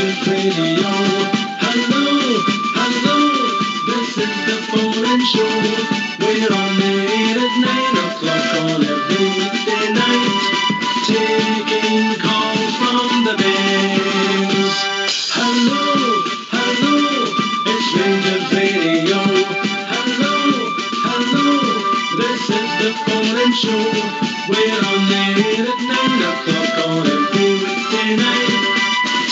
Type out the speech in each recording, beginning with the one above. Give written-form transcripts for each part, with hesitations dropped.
Rangers Radio. Hello, hello, this is the phone-in show. We're on the air at 9 o'clock on every weekday night, taking calls from the bands. Hello, hello, it's Rangers Radio. Hello, hello, this is the phone-in show. We're on the air at 9 o'clock on every weekday night,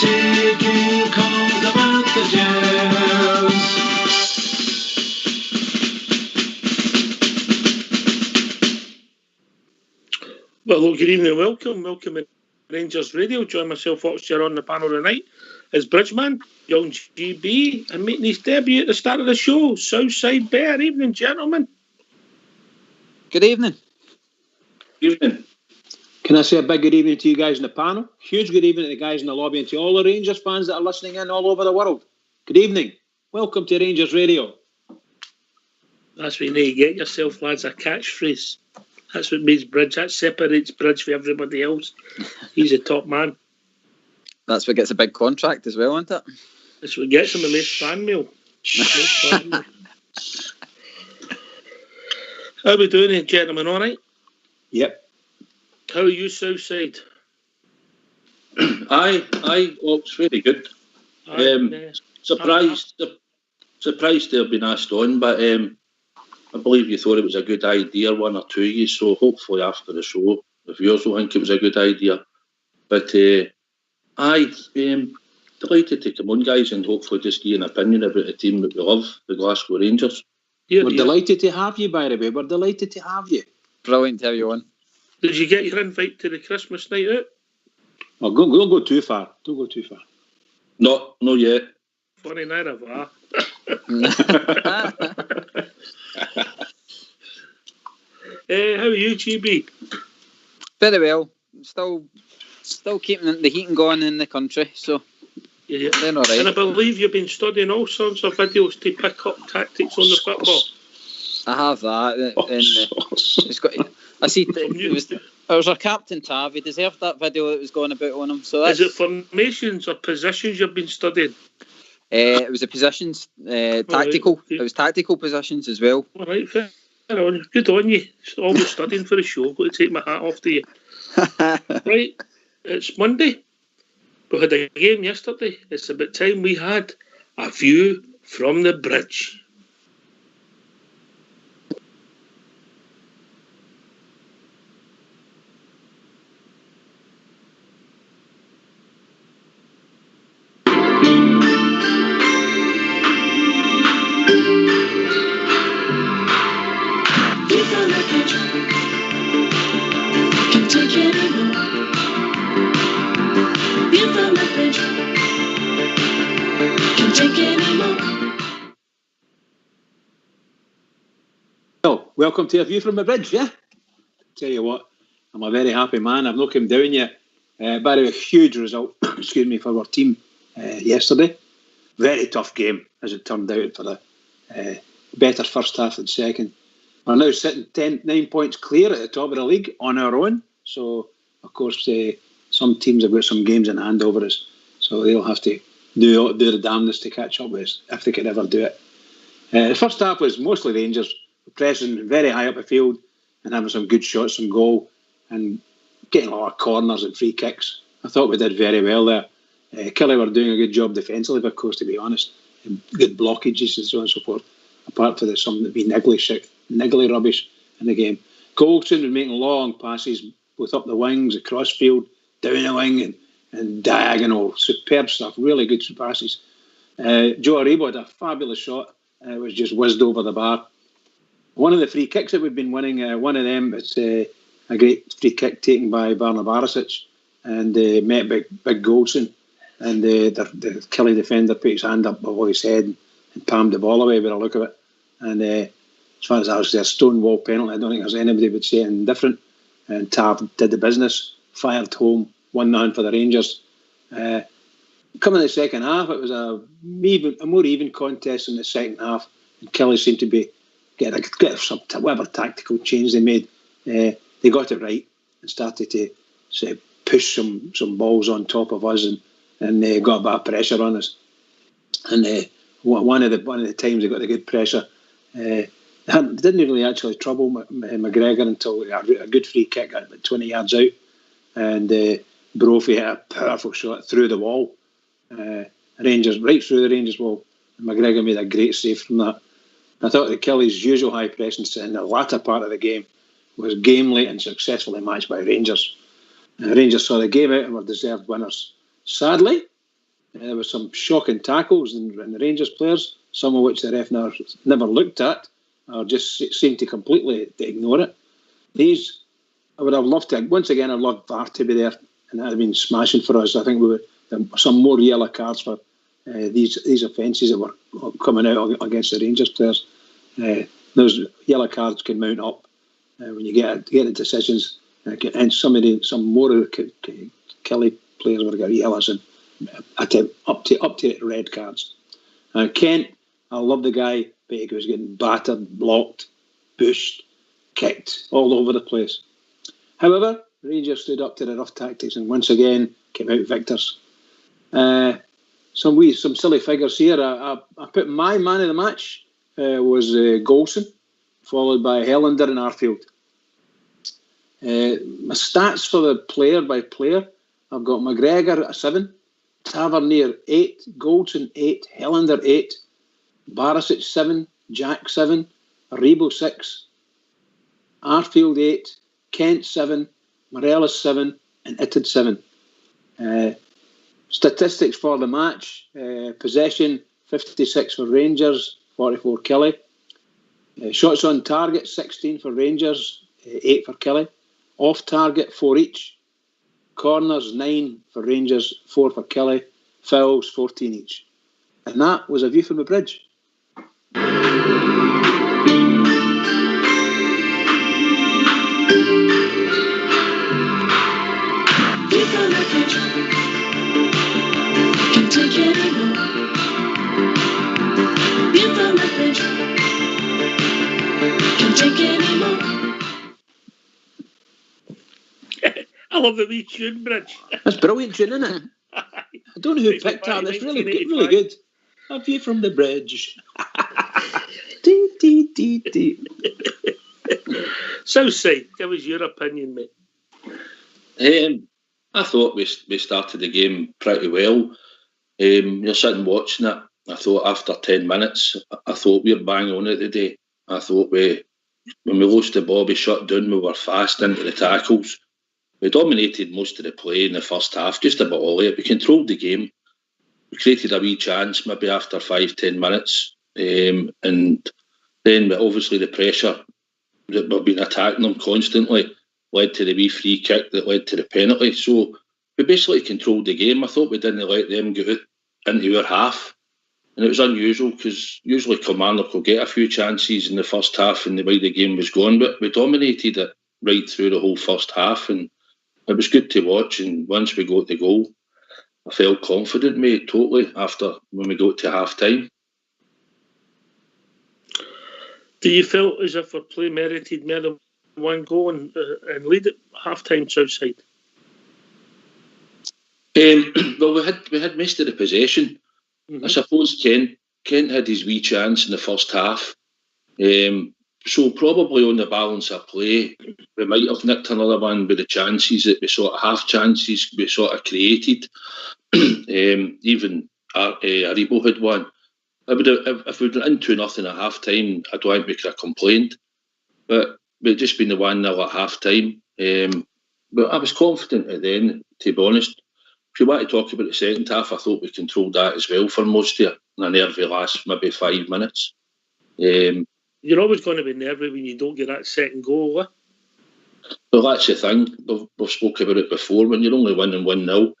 taking calls about the Jazz. Well, hello, good evening and welcome to Rangers Radio. Join myself, Foxchair, on the panel tonight is Bridgeman, young GB, and making his debut at the start of the show, Southside Bear. Evening, gentlemen. Good evening. Evening. Can I say a big good evening to you guys in the panel? Huge good evening to the guys in the lobby and to all the Rangers fans that are listening in all over the world. Good evening. Welcome to Rangers Radio. That's when you get yourself, lads, a catchphrase. That's what makes Bridge. That separates Bridge from everybody else. He's a top man. That's what gets a big contract as well, isn't it? That's what gets him the most fan mail. How are we doing, gentlemen? All right? Yep. How are you, Southside? Aye, it's very good. Surprised to have been asked on, but I believe you thought it was a good idea, one or two of you, so hopefully after the show, the viewers will think it was a good idea. But delighted to come on, guys, and hopefully just give an opinion about the team that we love, the Glasgow Rangers. We're delighted to have you, by the way. We're delighted to have you. Brilliant to have you on. Did you get your invite to the Christmas night out? Oh, don't go too far. Don't go too far. Not yet. Funny night of that. How are you, GB? Very well. Still keeping the heating going in the country, so yeah. Then all right. And I believe you've been studying all sorts of videos to pick up tactics on the football. I have that, and it's got. I see. It was our captain Tav. He deserved that video that was going about on him. So is it formations or positions you've been studying? It was the positions, tactical. Right, okay. It was tactical positions as well. All right, fair on. Good on you. Always studying for the show. Got to take my hat off to you. Right, it's Monday. We had a game yesterday. It's about time we had a view from the bridge. Welcome to a view from the bridge, yeah? Tell you what, I'm a very happy man. I've not come down yet. By the way, huge result, excuse me, for our team yesterday. Very tough game, as it turned out, for the better first half than second. We're now sitting 9 points clear at the top of the league on our own. So, of course, some teams have got some games in hand over us. So they'll have to do the damnedest to catch up with us, if they could ever do it. The first half was mostly Rangers pressing very high up the field and having some good shots on goal and getting a lot of corners and free kicks. I thought we did very well there. Kelly were doing a good job defensively, of course, to be honest. And good blockages and so on and so forth, apart from some that be niggly rubbish in the game. Goldson was making long passes, both up the wings, across field, down the wing and diagonal. Superb stuff, really good passes. Joe Aribo had a fabulous shot. It was just whizzed over the bar. One of the free kicks that we've been winning, one of them, it's a great free kick taken by Barna Barisic and met Big Goldson. And the Kelly defender put his hand up above his head and palmed the ball away by the look of it. And as far as that was a stonewall penalty, I don't think there's anybody would say anything different. And Tav did the business, fired home, 1-0 for the Rangers. Coming in the second half, it was a more even contest in the second half. And Kelly seemed to be get some whatever tactical change they made. They got it right and started to push some balls on top of us and got a bit of pressure on us. And one of the times they got the good pressure, didn't really actually trouble McGregor until a good free kick at about 20 yards out, and Brophy hit a powerful shot through the wall, Rangers right through the Rangers wall. And McGregor made a great save from that. I thought that Kelly's usual high pressing in the latter part of the game was gamely and successfully matched by Rangers. Rangers saw the game out and were deserved winners. Sadly, there were some shocking tackles in the Rangers players, some of which the ref never looked at, or just seemed to completely ignore it. These, I would have loved to, once again, I'd love VAR to be there, and that would have been smashing for us. I think we would some more yellow cards for these offences that were coming out against the Rangers players. Those yellow cards can mount up when you get the decisions, and some more of the Kelly players would have got yellows and up to red cards. Kent, I love the guy, but he was getting battered, blocked, pushed, kicked all over the place. However, Rangers stood up to the rough tactics and once again came out victors. Some silly figures here. I put my man of the match was Golson, followed by Helander and Arfield. My stats for the player by player, I've got McGregor at 7, Tavernier 8, Golson 8, Helander 8, Barisic 7, Jack 7, Aribo 6, Arfield 8, Kent 7, Morelos 7, and Itted 7. Statistics for the match: possession 56 for Rangers, 44 Kelly. Shots on target 16 for Rangers, 8 for Kelly. Off target 4 each. Corners 9 for Rangers, 4 for Kelly. Fouls 14 each. And that was A View from the Bridge. I love the wee tune, Bridge. That's brilliant tune, isn't it? I don't know who picked that. It's really good. A View from the Bridge. Dee, dee, dee, dee. Southside, give us your opinion, mate. I thought we started the game pretty well. You're sitting watching it. I thought after 10 minutes, I thought we were bang on it today. I thought when we lost the ball, we shut down, we were fast into the tackles. We dominated most of the play in the first half, just about all of it. We controlled the game. We created a wee chance maybe after 5-10 minutes. And then obviously the pressure that we've been attacking them constantly led to the wee free kick that led to the penalty. So we basically controlled the game. I thought we didn't let them get into our half. And it was unusual because usually Kilmarnock will get a few chances in the first half and the way the game was going, but we dominated it right through the whole first half, and it was good to watch. And once we got the goal, I felt confident, mate, totally, after when we got to half-time. Do you feel as if our play merited more than one goal and lead at half-time, Southside? Well, we had most of the possession. Mm-hmm. I suppose Kent had his wee chance in the first half. So probably on the balance of play, we might have nicked another one with the chances that we sort of half chances we sort of created. Even Aribo had one. If we'd been in 2-0 at half time, I don't think we could have complained. But we'd just been the 1-0 at half time. But I was confident at the end, to be honest. If you want to talk about the second half, I thought we controlled that as well for most of it. In a nervy last maybe 5 minutes. You're always going to be nervy when you don't get that second goal, eh? Well, that's the thing. We've spoken about it before. When you're only winning 1-0,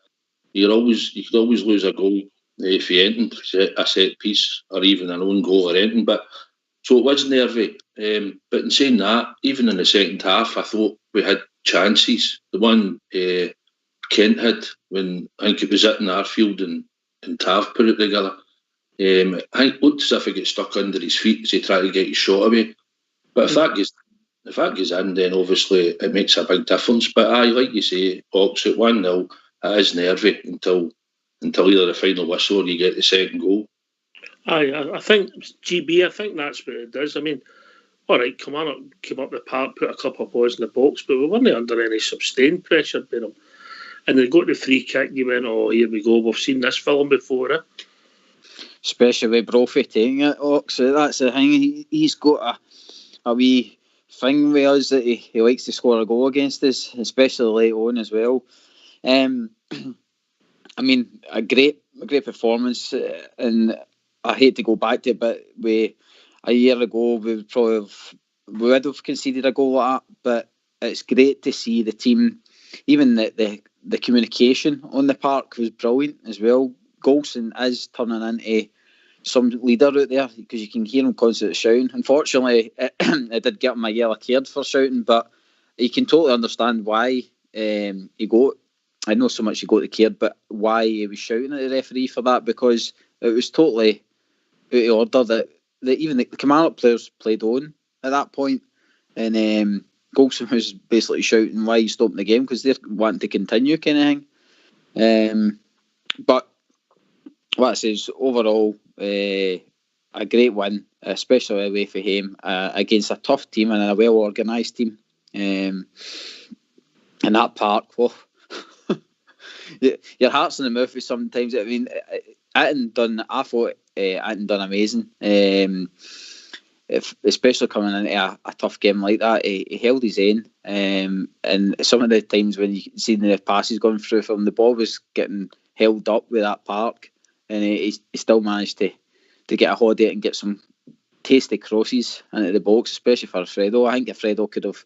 you could always lose a goal if you enter a set piece or even an own goal or anything. But so it was nervy. But in saying that, even in the second half, I thought we had chances. The one Kent had when I think it was it in Arfield and Tav put it together. I think it looked as if he got stuck under his feet as he tried to get his shot away. But if that goes in, then obviously it makes a big difference. But like you say, Ox at 1-0, it is nervy until until either the final whistle or you get the second goal. I think GB. I think that's what it does. I mean, all right, came up the park, put a couple of balls in the box, but we weren't under any sustained pressure by them. And they got the free kick. You went, oh, here we go. We've seen this film before, eh? Especially with Brophy taking it, Ox. That's the thing. He's got a wee thing with us that he likes to score a goal against us, especially late on as well. I mean, a great performance, and I hate to go back to it, but a year ago we would have conceded a goal like that. But it's great to see the team, even the communication on the park was brilliant as well. Golson is turning into some leader out there because you can hear him constantly shouting. Unfortunately, it did get him a yellow card for shouting, but you can totally understand why he got. I know so much he got the card, but why he was shouting at the referee for that, because it was totally out of order that even the Kilmarnock players played on at that point, and Golson was basically shouting why he's stopping the game because they're wanting to continue, kind of thing. But what I say is, overall, a great win, especially away for him, against a tough team and a well organised team. In that park, well, your heart's in the mouth sometimes. I mean, I thought Atton done amazing. Especially coming into a tough game like that, he held his own. And some of the times when you see the passes going through from the ball was getting held up with that park, and he still managed to get a hold of it and get some tasty crosses into the box, especially for Fredo. I think if Fredo could have,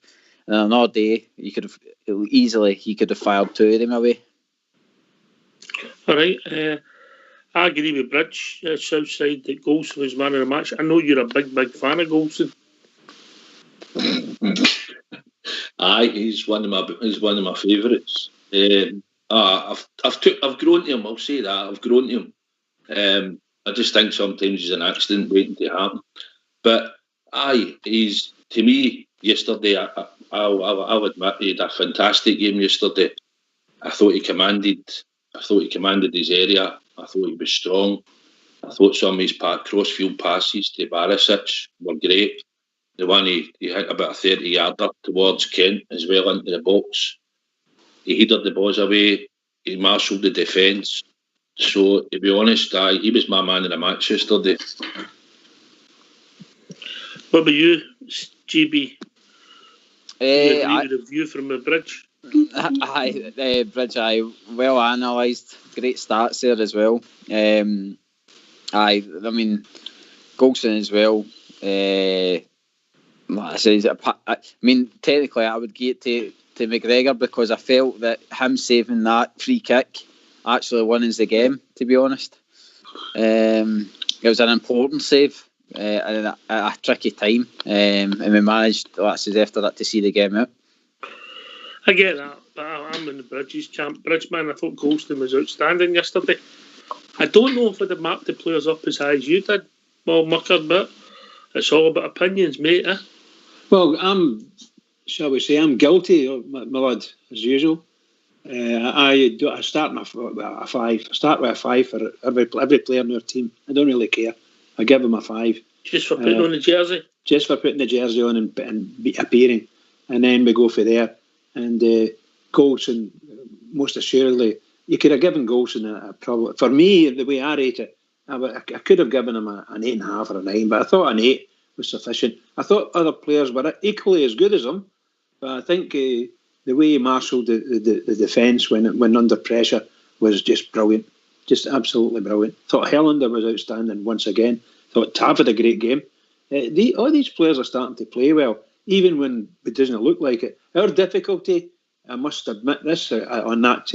on another day, he could have fired two of them away. All right. I agree with Bridge, Southside, that Golson was man of the match. I know you're a big fan of Golson. Aye, he's one of my favourites. I've grown to him. I'll say that I've grown to him. I just think sometimes he's an accident waiting to happen. But aye, he's, to me, yesterday. I'll admit he had a fantastic game yesterday. I thought he commanded his area. I thought he was strong. I thought some of his crossfield passes to Barisic were great. The one he hit about a 30-yarder towards Kent as well into the box. He headed the balls away. He marshalled the defence. So, to be honest, he was my man of the match yesterday. What about you, GB? You agree with the view from the Bridge? Bridge, well analysed, great stats there as well. I mean, Golson as well. Technically, I would get to McGregor because I felt that him saving that free kick actually won us the game, to be honest. It was an important save at a tricky time, and we managed, after that, to see the game out. I get that, but I'm in the Bridges camp. Bridgeman, I thought Golson was outstanding yesterday. I don't know if I'd have mapped the players up as high as you did, well, Mucker, but it's all about opinions, mate. Well, I'm guilty, my lad, as usual. I start with a 5. I start with a 5 for every player in our team. I don't really care. I give him a 5. Just for putting on the jersey? Just for putting the jersey on and appearing. And then we go for there. And Golson, most assuredly, you could have given Golson probably, for me, the way I rate it, I could have given him an 8.5 or a 9, but I thought an 8 was sufficient. I thought other players were equally as good as him, but I think the way he marshalled the defence when under pressure was just brilliant, just absolutely brilliant. Thought Helander was outstanding once again. Thought Tav had a great game. All these players are starting to play well, even when it doesn't look like it. Our difficulty, I must admit this, on that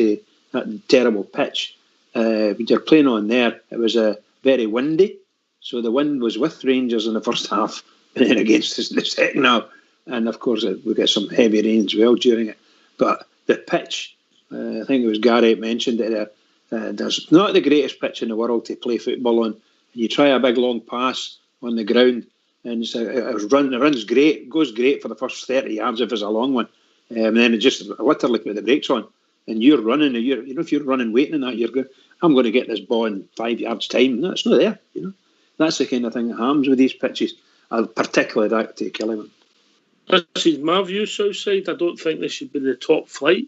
terrible pitch, when you're playing on there, it was very windy, so the wind was with Rangers in the first half and then against us in the second half. And of course, we get some heavy rain as well during it. But the pitch, I think it was Gary mentioned it, there's not the greatest pitch in the world to play football on. You try a big long pass on the ground, and it runs great, goes great for the first 30 yards if it's a long one. And then it just literally put the brakes on. And you're running, if you're running waiting in that, you're good. I'm going to get this ball in 5 yards' time. No, it's not there. That's the kind of thing that happens with these pitches. Particularly that to Killiman. This is my view, Southside. I don't think they should be in the top flight.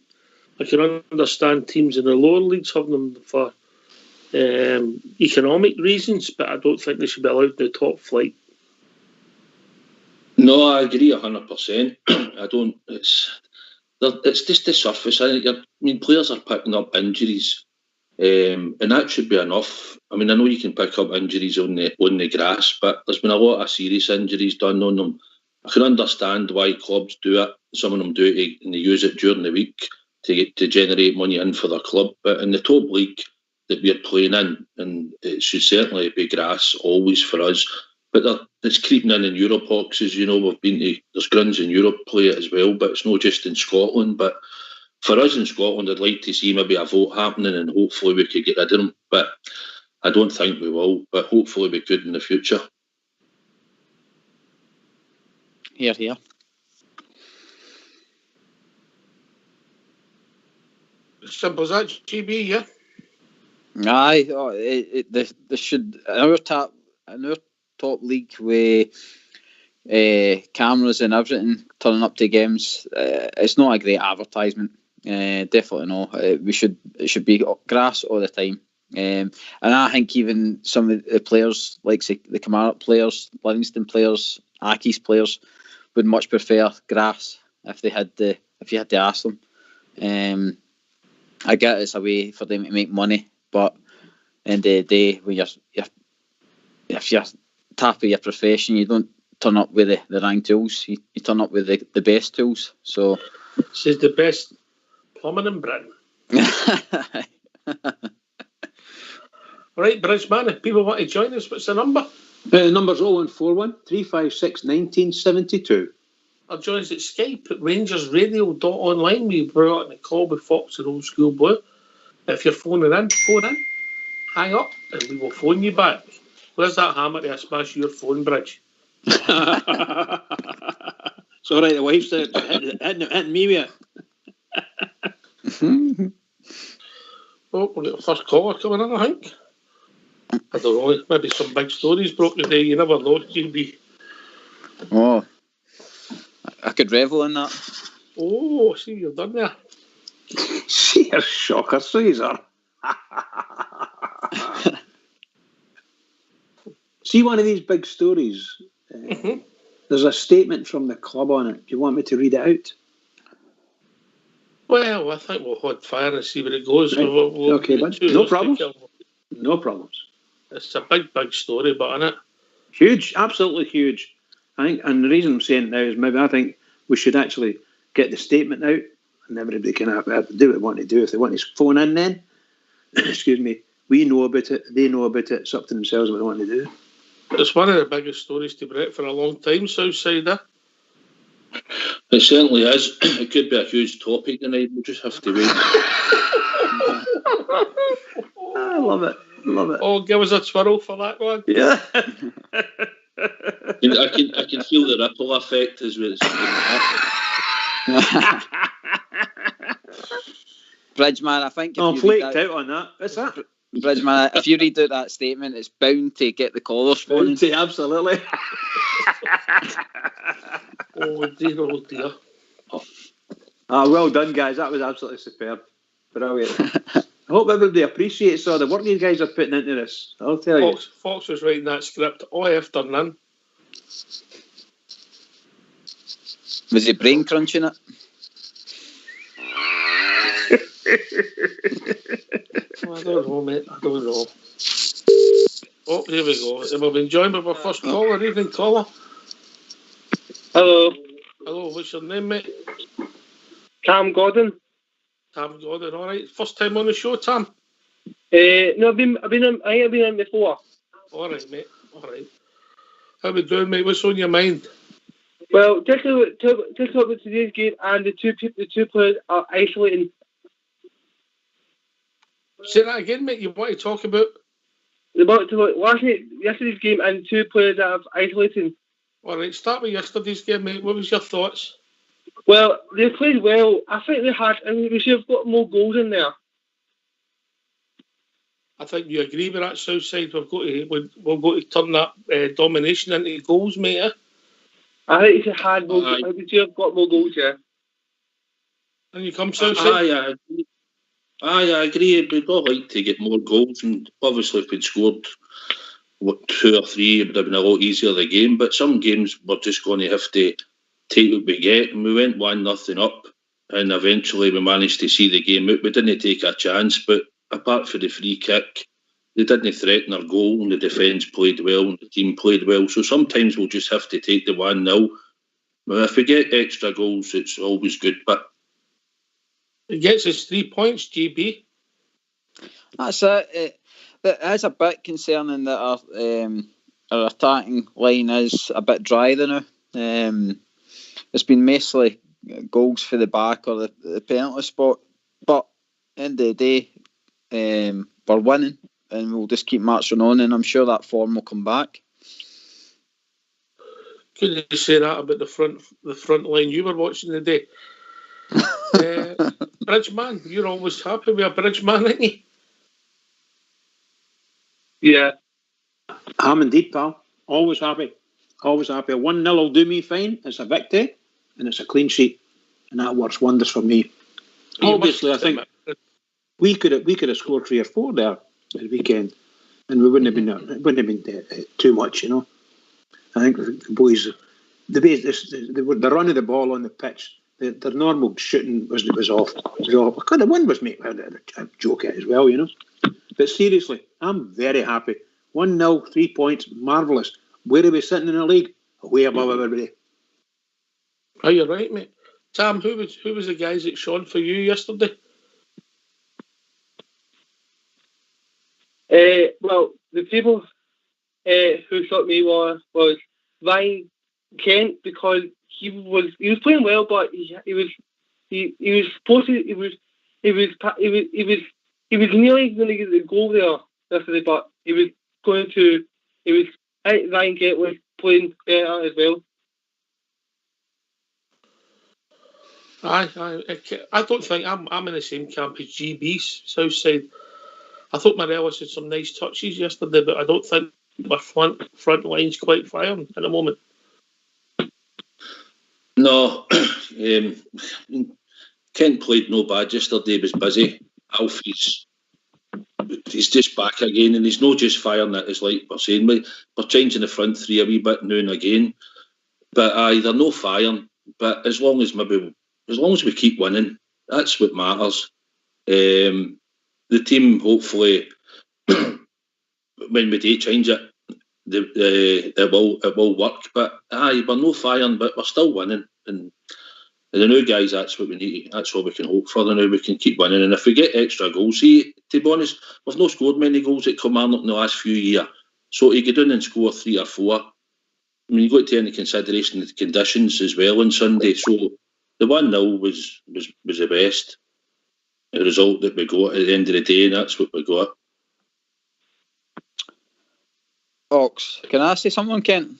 I can understand teams in the lower leagues having them for economic reasons, but I don't think they should be allowed in the top flight. No, I agree 100%. I don't. It's just the surface. Players are picking up injuries, and that should be enough. I know you can pick up injuries on the grass, but there's been a lot of serious injuries done on them. I can understand why clubs do it. Some of them do it and they use it during the week to generate money in for their club. But in the top league that we're playing in, and it should certainly be grass always for us. But it's creeping in Europe, Hawks, as you know. We've been to, there's grounds in Europe play it as well, but it's not just in Scotland. But for us in Scotland, I'd like to see maybe a vote happening, and hopefully we could get rid of them. But I don't think we will. But hopefully we could in the future. Here. Simple as that, GB, yeah? Aye, they should, in our top league with cameras and everything turning up to games, it's not a great advertisement. Definitely no. It should be grass all the time. And I think even some of the players, like say, the Kilmarnock players, Livingston players, Aki's players, would much prefer grass if you had to ask them. I get it's a way for them to make money, but at the end of the day, when if you're top of your profession, you don't turn up with the wrong tools. You turn up with the best tools. So this is the best plumbing in Britain. Right, Bridgeman, if people want to join us, what's the number? The number's 0141 356 1972. Or join us at Skype at rangersradio.online. We brought on the call with Fox and Old School Blue. If you're phoning in, phone in, hang up, and we will phone you back. Where's that hammer to smash your phone, Bridge? It's all right, the wife's hitting me with it. Oh, we'll get the first caller coming in, I think. I don't know, maybe some big stories broke today. You never know, GB. Oh, I could revel in that. Oh, see what you've done there. See a shocker, Caesar. See one of these big stories. There's a statement from the club on it. Do you want me to read it out? Well, I think we'll hold fire and see where it goes. Right. We'll Okay, bud. No problems. No problems. It's a big story, but isn't it? Huge, absolutely huge. I think, and the reason I'm saying it now is maybe I think we should actually get the statement out, and everybody can have to do what they want to do. If they want to phone in, then excuse me, we know about it. They know about it. It's up to themselves what they want to do. It's one of the biggest stories to Brett for a long time, Southside. It certainly is. It could be a huge topic tonight. We'll just have to wait. I love it. Oh, give us a twirl for that one. Yeah. I can feel the ripple effect as well. Bridgeman, I think. I'm flaked out on that. What's that? Bridgeman, if you read out that statement, it's bound to get the callers phoning. Absolutely. Oh dear. Well done, guys. That was absolutely superb. Brilliant. I hope everybody appreciates all the work you guys are putting into this. I'll tell you. Fox was writing that script all after none. Was he brain crunching it? I don't know, mate. I don't know. Oh, here we go. We've been joined by our first caller. Evening, caller. Hello. Hello, what's your name, mate? Tam Gordon. Tam Gordon, all right. First time on the show, Tam? No, I've been in before. All right, mate. All right. How we doing, mate? What's on your mind? Well, just about today's game, and the two players are isolating. Say that again, mate. You want to talk about? Yesterday's game, and two players that are isolating. All right. Start with yesterday's game, mate. What was your thoughts? Well, they played well. I think they should have got more goals in there. I think you agree with that, Southside. We've got to turn that domination into goals, mate. Eh? I think it's a hard goal. I think you've got more goals, yeah. And you come, Southside? I agree. We'd all like to get more goals, and obviously if we'd scored 2 or 3, it would have been a lot easier the game. But some games we're just going to have to take what we get, and we went 1-0 up, and eventually we managed to see the game out. We didn't take a chance, but apart from the free kick, they didn't threaten our goal, and the defence played well, and the team played well. So sometimes we'll just have to take the 1-0. But if we get extra goals, it's always good. But it gets us 3 points, GB. That's it. It is a bit concerning that our attacking line is a bit dry now. It's been mostly goals for the back or the penalty spot. But end of the day, we're winning, and we'll just keep marching on, and I'm sure that form will come back. Could you say that about the front line you were watching today? Bridgeman, you're always happy with a Bridgeman, ain't you? Yeah. I'm indeed, pal. Always happy. Always happy. 1-0 will do me fine. It's a victory, and it's a clean sheet, and that works wonders for me. Obviously, I think we could have scored 3 or 4 there at the weekend, and we wouldn't have been too much, you know. I think the boys, the run of the ball on the pitch, their normal shooting was off. The one was made a joke at as well, you know. But seriously, I'm very happy. 1-0, 3 points, marvellous. Where are we sitting in the league? Way above everybody. Oh, you're right, mate. Tam, who was the guys that shone for you yesterday? Well, the people who shot me was Ryan Kent, because he was playing well, but he was nearly going to get the goal there yesterday, but Ryan Kent was playing better as well. I don't think I'm in the same camp as GB's Southside. I thought Morelos had some nice touches yesterday, but I don't think our front line's quite firing at the moment. No, Kent played no bad yesterday. He was busy. Alfie's just back again, and he's not just firing it. It's like we're saying, we're changing the front three a wee bit now and again. But they're no firing. But as long as we keep winning, that's what matters. The team, hopefully, when we do change it, it will work. But we're no firing, but we're still winning. And the new guys, that's what we need. That's all we can hope for. The now we can keep winning. And if we get extra goals, see, to be honest, we've not scored many goals at Kilmarnock in the last few years. So to get down and score 3 or 4, I mean, you've got to take into consideration the conditions as well on Sunday. So the 1-0 was the best. The result that we got at the end of the day, and that's what we got. Ox, can I say something, Kent?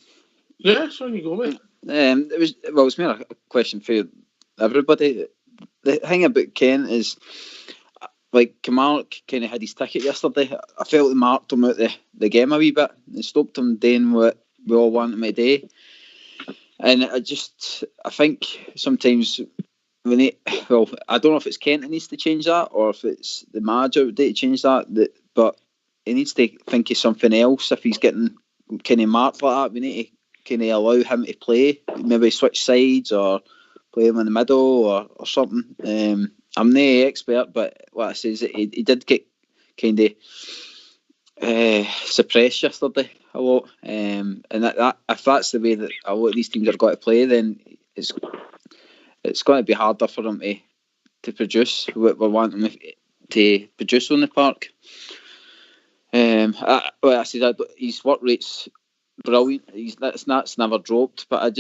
Yeah, so you go, mate. It's more a question for everybody. The thing about Kent is, like, Kilmarnock kind of had his ticket yesterday. I felt they marked him out the game a wee bit. They stopped him doing what we all want him to do. And I think sometimes I don't know if it's Kent that needs to change that, or if it's the manager that needs to change that. But he needs to think of something else. If he's getting kind of marked like that, we need to kind of allow him to play. Maybe switch sides or play him in the middle or something. I'm no expert, but what I say is that he did get kind of suppressed yesterday a lot. And that if that's the way that a lot of these teams are going to play, then it's going to be harder for them to produce what we want them to produce on the park. I said his work rate's brilliant. That's never dropped. But I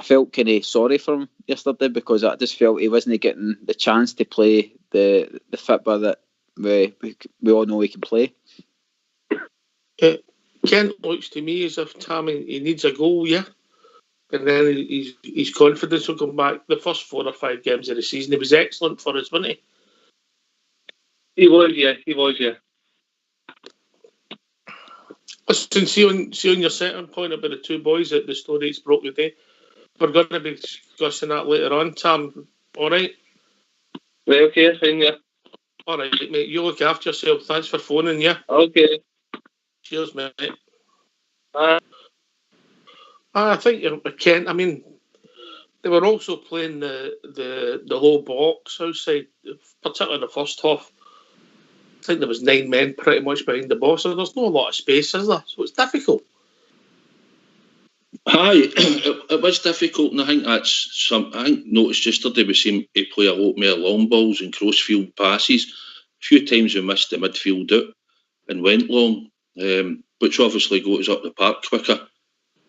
felt kind of sorry for him yesterday, because I just felt he wasn't getting the chance to play the football that we all know he can play. Kent looks to me as if he needs a goal, yeah. And then his confidence will come back. The first 4 or 5 games of the season, he was excellent for us, wasn't he? He was, yeah. Listen, see on your second point about the two boys at the story it's broke today. We're going to be discussing that later on, Tam. All right? Right, okay, fine, yeah. All right, mate. You look after yourself. Thanks for phoning, yeah? Okay. Cheers, mate. Uh, I think Kent. I mean, they were also playing the low box outside, particularly in the first half. I think there was 9 men pretty much behind the ball, so there's not a lot of space, is there? So it's difficult. Aye, it was difficult, and I think I think noticed yesterday we seemed to play a lot more long balls and crossfield passes. A few times we missed the midfield out and went long, which obviously got us up the park quicker.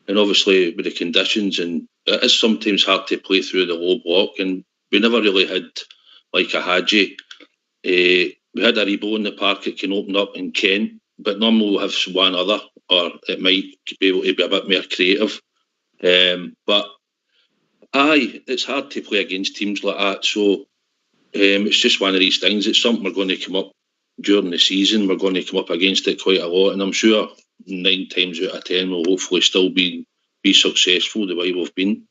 And obviously with the conditions, and it is sometimes hard to play through the low block, and we never really had like a Hadji. We had a Rebo in the park that can open up in Kent, but normally we'll have one other, or it might be able to be a bit more creative. But aye, it's hard to play against teams like that. So it's just one of these things. It's something we're going to come up during the season. We're going to come up against it quite a lot, and I'm sure 9 times out of 10 we'll hopefully still be successful the way we've been.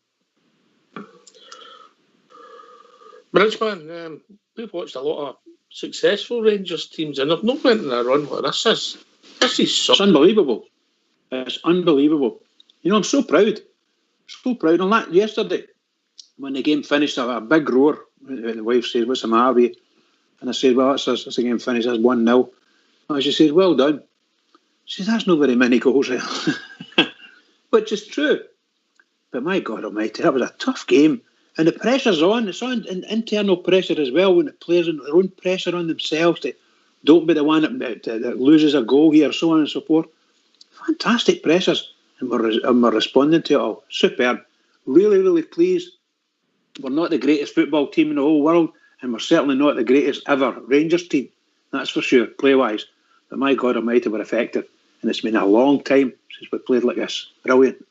Bridgeman, we've watched a lot of successful Rangers teams, and they've not went in a run like this is. This is It's something. unbelievable. It's unbelievable. You know, I'm so proud. So proud. On that yesterday, when the game finished, a big roar. The wife said, "What's the matter with you?" And I said, "Well, that's the game finished. That's 1-0. And she said, "Well done." She says, "That's not very many goals there." Which is true. But my God almighty, that was a tough game. And the pressure's on. It's on internal pressure as well, when the players have their own pressure on themselves to don't be the one that loses a goal here, so on and so forth. Fantastic pressures. And we're responding to it all. Superb. Really, really pleased. We're not the greatest football team in the whole world, and we're certainly not the greatest ever Rangers team. That's for sure, play-wise. But my God almighty, we're effective. And it's been a long time since we played like this. Brilliant.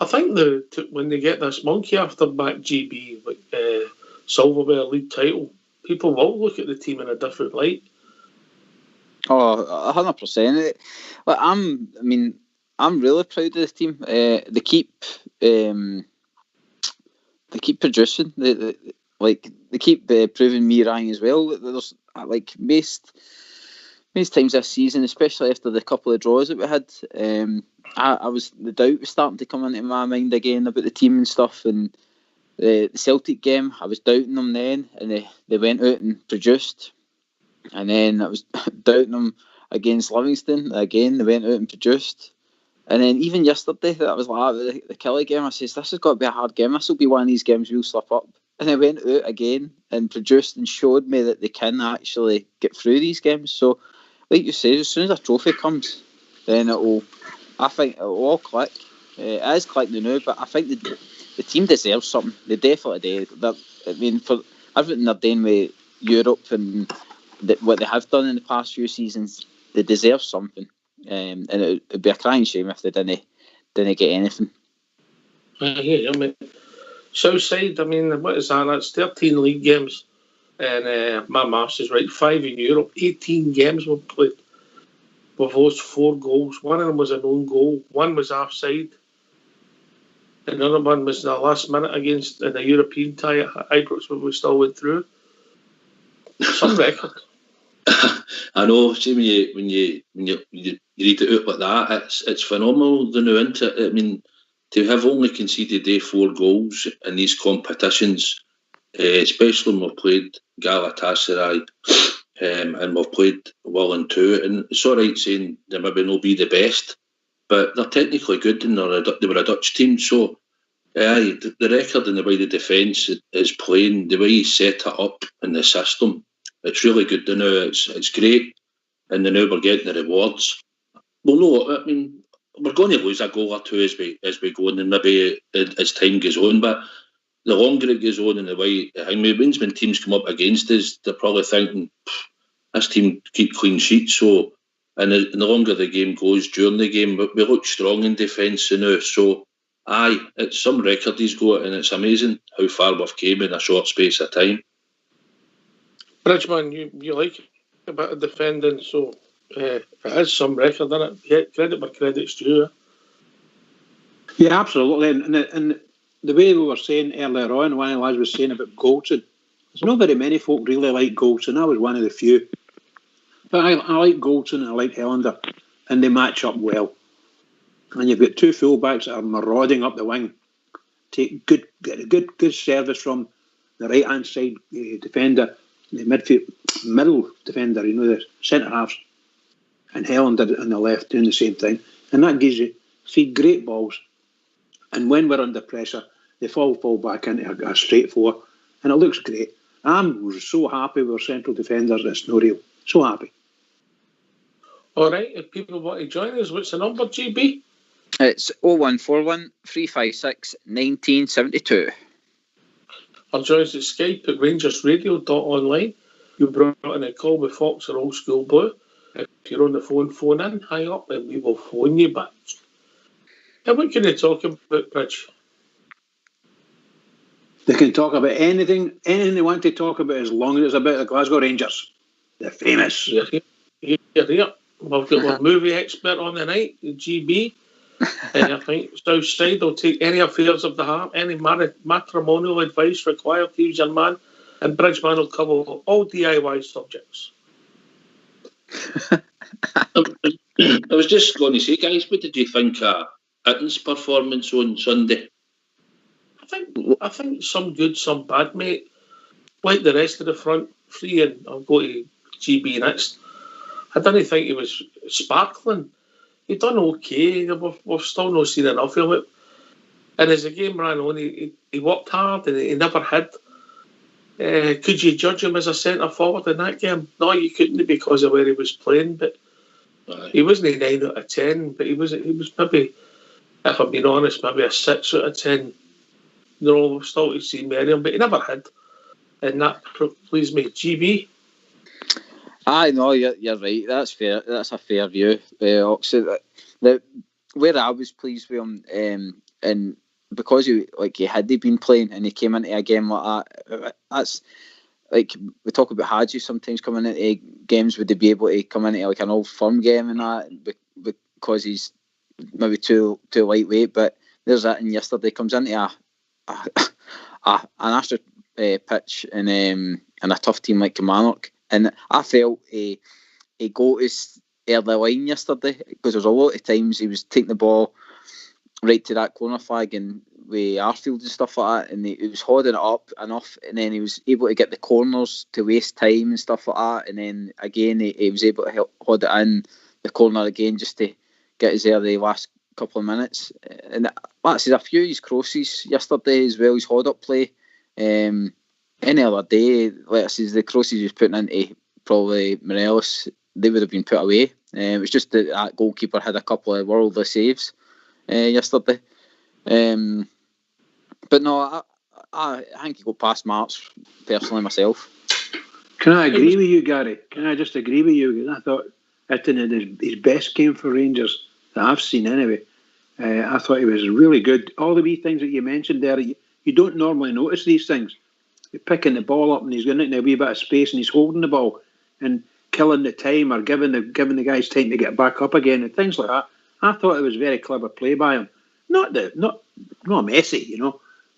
I think when they get this monkey after back GB, like silverware league title, people will look at the team in a different light. Oh, 100%. Like, I'm really proud of this team. They keep producing. They keep proving me wrong as well. There's like most times this season, especially after the couple of draws that we had, the doubt was starting to come into my mind again about the team and stuff. And the Celtic game, I was doubting them then, and they went out and produced. And then I was doubting them against Livingston again. They went out and produced. And then even yesterday, that was like the Kelly game. I says, this has got to be a hard game. This will be one of these games we'll slip up. And they went out again and produced and showed me that they can actually get through these games. So, like you say, as soon as a trophy comes, then I think it'll all click. It is clicking now, but I think the team deserves something. They definitely do. For everything they're doing with Europe and what they have done in the past few seasons, they deserve something. And it'd be a crying shame if they didn't get anything. Yeah, mate. Southside, what is that? That's 13 league games. And my maths is right, 5 in Europe, 18 games we've played. We've lost 4 goals. One of them was an own goal. One was offside. Another one was the last minute against in a European tie at Ibrox, where we still went through. Some record. I know. See, when you read it out like that, it's phenomenal. The new into. To have only conceded 4 goals in these competitions, especially when we've played Galatasaray and we've played Willen too, and it's all right saying they maybe not be the best, but they're technically good and they were a Dutch team. So the record and the way the defence is playing, the way he set it up in the system, it's really good to know. It's great, and now we're getting the rewards. Well, no, we're going to lose a goal or two as we go on, and maybe as time goes on. But the longer it goes on, and the way when teams come up against us, they're probably thinking this team keep clean sheets. So, and the longer the game goes during the game, we look strong in defence now. So, it's some record he's got, and it's amazing how far we've came in a short space of time. Bridgeman, you like a bit of defending, so It has some record in it. Yeah, credit where credit's due. Yeah, absolutely. And the way we were saying earlier on, one of the lads was saying about Goldson, there's not very many folk really like Goldson. I was one of the few. But I like Goldson and I like Helander, and they match up well. And you've got two fullbacks that are marauding up the wing. Get a good service from the right hand side defender, the middle defender, the centre halves, and Helander on the left doing the same thing. And that gives you 3 great balls. And when we're under pressure, they fall back into a straight 4, and it looks great. I'm so happy with our central defenders. It's no real. So happy. All right, if people want to join us, what's the number, GB? It's 0141 356 1972. Or join us at Skype at rangersradio.online. You brought in a call with Fox or Old School Blue. If you're on the phone in, hang up and we will phone you back. And what can they talk about, Bridge? They can talk about anything they want to talk about, as long as it's about the Glasgow Rangers. The famous. You're here. We've got our movie expert on the night, GB. I think Southside will take any affairs of the heart, any matrimonial advice required. He's your man. And Bridgeman will cover all DIY subjects. I was just going to say, guys, what did you think of Itten's performance on Sunday? I think some good, some bad, mate. Like the rest of the front three, and I'll go to GB next. I didn't think he was sparkling. He done okay. We've still not seen enough of it. And as the game ran on, he worked hard and he never hid. Could you judge him as a centre forward in that game? No, you couldn't, because of where he was playing. But he wasn't a 9 out of 10. But he was maybe, if I'm being honest, maybe a 6 out of 10. We've still to see Merriam, but he never hid. And that pleased me. GB? I know you're right. That's fair. That's a fair view, Oxley. Where I was pleased with him, and because he had been playing and he came into a game like that. That's like we talk about Hadji sometimes coming into games. Would they be able to come into like an Old Firm game and that because he's maybe too lightweight? But there's that. And yesterday comes into an Astra pitch and a tough team like Kilmarnock. And I felt he got his early line yesterday because there was a lot of times he was taking the ball right to that corner flag and with Arfield and stuff like that, and he was holding it up enough, and then he was able to get the corners to waste time and stuff like that, and then again he was able to hold it in the corner again just to get his early last couple of minutes. And that's a few of his crosses yesterday as well, his hold up play. Any other day, let's say the crosses he was putting into probably Morelos, they would have been put away. It was just that goalkeeper had a couple of worldly saves yesterday. But no, I think he got past marks personally myself. Can I agree with you, Gary? Can I just agree with you? I thought Itten had his best game for Rangers that I've seen anyway. I thought he was really good. All the wee things that you mentioned there, you don't normally notice these things. You're picking the ball up and he's going into a wee bit of space and he's holding the ball and killing the time or giving the guys time to get back up again and things like that. I thought it was very clever play by him. Not messy,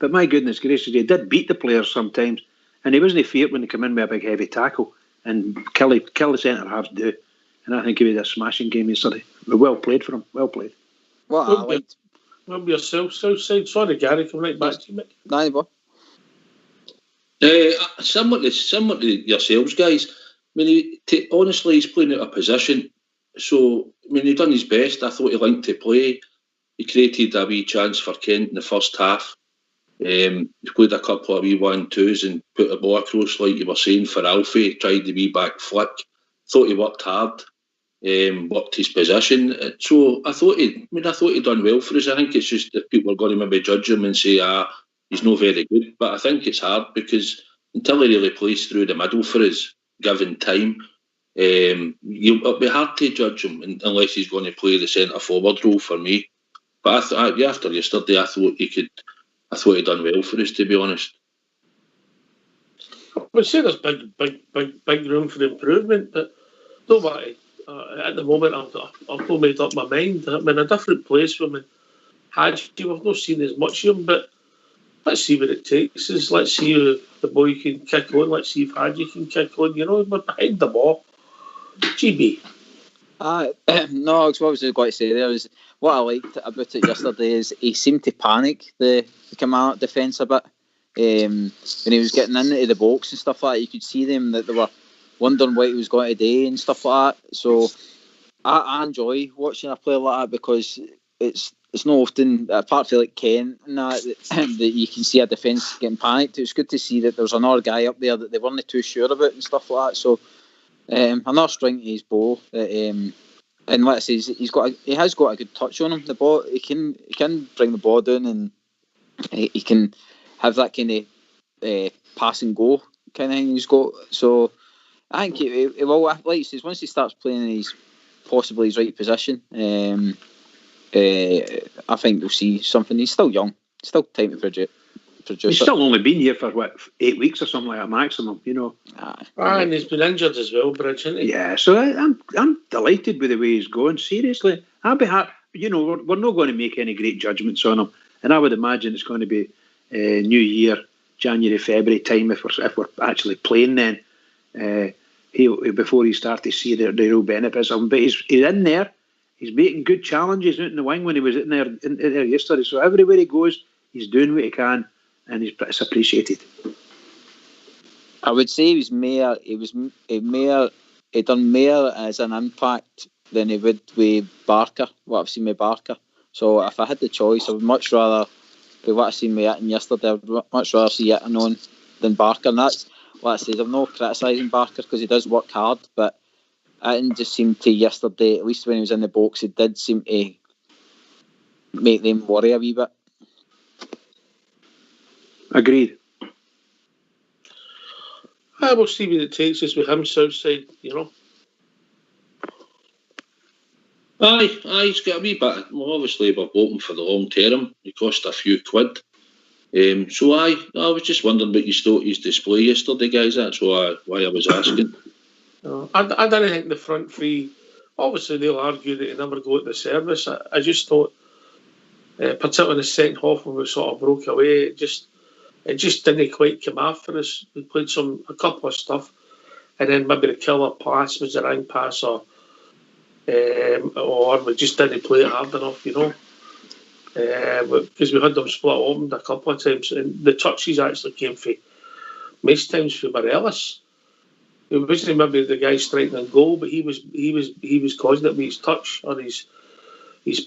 but my goodness gracious, he did beat the players sometimes, and he wasn't feared when they come in with a big heavy tackle and kill the centre halves do. And I think he had a smashing game yesterday. Well played for him. Well played. What yourself, Southside? Sorry, Gary, come right back to you, mate. No, Similar to yourselves, guys. I mean, honestly, he's playing out of position. So, I mean, he done his best. I thought he liked to play. He created a wee chance for Kent in the first half. He played a couple of wee 1-2s and put the ball across, like you were saying, for Alfie. Tried the wee back flick. Thought he worked hard. Worked his position. So I thought he done well for us. I think it's just that people are going to maybe judge him and say, he's not very good. But I think it's hard because until he really plays through the middle for us, given time, it'll be hard to judge him unless he's going to play the centre forward role for me. But after yesterday, I thought he done well for us, to be honest. I would say there's big room for improvement, but nobody. at the moment, I've not made up my mind. I'm in a different place from when Hadji. We've not seen as much of him, but let's see what it takes us. Let's see if the boy can kick on. Let's see if Hadji can kick on. You know, we're behind the ball. GB. No, what I was going to say there is what I liked about it yesterday is he seemed to panic the Kilmarnock defence a bit. When he was getting into the box and stuff like that, you could see them that they were wondering what he was going to do and stuff like that. So I enjoy watching a player like that because it's not often, apart from like Kent and that you can see a defence getting panicked. It's good to see that there's another guy up there that they weren't too sure about and stuff like that. So another string to his bow. And like I say, he has got a good touch on him. The ball, he can bring the ball down and he can have that kind of pass and go kind of thing he's got. So I think he will, like he says, once he starts playing in possibly his right position, I think we'll see something. He's still young, still time to produce. He's still only been here for 8 weeks or something like that maximum, you know. And he's been injured as well, Bridge, hasn't he? Yeah, so I'm delighted with the way he's going. Seriously, I'll be happy. You know, we're not going to make any great judgments on him, and I would imagine it's going to be New Year, January, February time if we're actually playing then. Before he starts to see the real benefits of him, but he's in there. He's making good challenges out in the wing when he was in there yesterday. So everywhere he goes, he's doing what he can, and it's appreciated. I would say he done more as an impact than he would with Barker. What I've seen with Barker. So if I had the choice, I would much rather, with what I've seen with Itten yesterday, I would much rather see Itten on than Barker. And that's what I say. I'm not criticising Barker because he does work hard, but Itten just seemed to yesterday, at least when he was in the box, it did seem to make them worry a wee bit. Agreed. I will see what it takes us with him, Southside, you know. Aye, he's got a wee bit. Well, obviously, we're hoping for the long term. It cost a few quid. So I was just wondering what you thought his display yesterday, guys. That's why I was asking. I don't think the front three, obviously they'll argue that he never go at the service. I just thought, particularly in the second half when we sort of broke away, it just didn't quite come off for us. We played a couple of stuff, and then maybe the killer pass was the ring pass, or we just didn't play it hard enough, you know. Because we had them split open a couple of times, and the touches actually came for most times for Morelos. It wasn't maybe the guy striking a goal, but he was causing it with his touch or his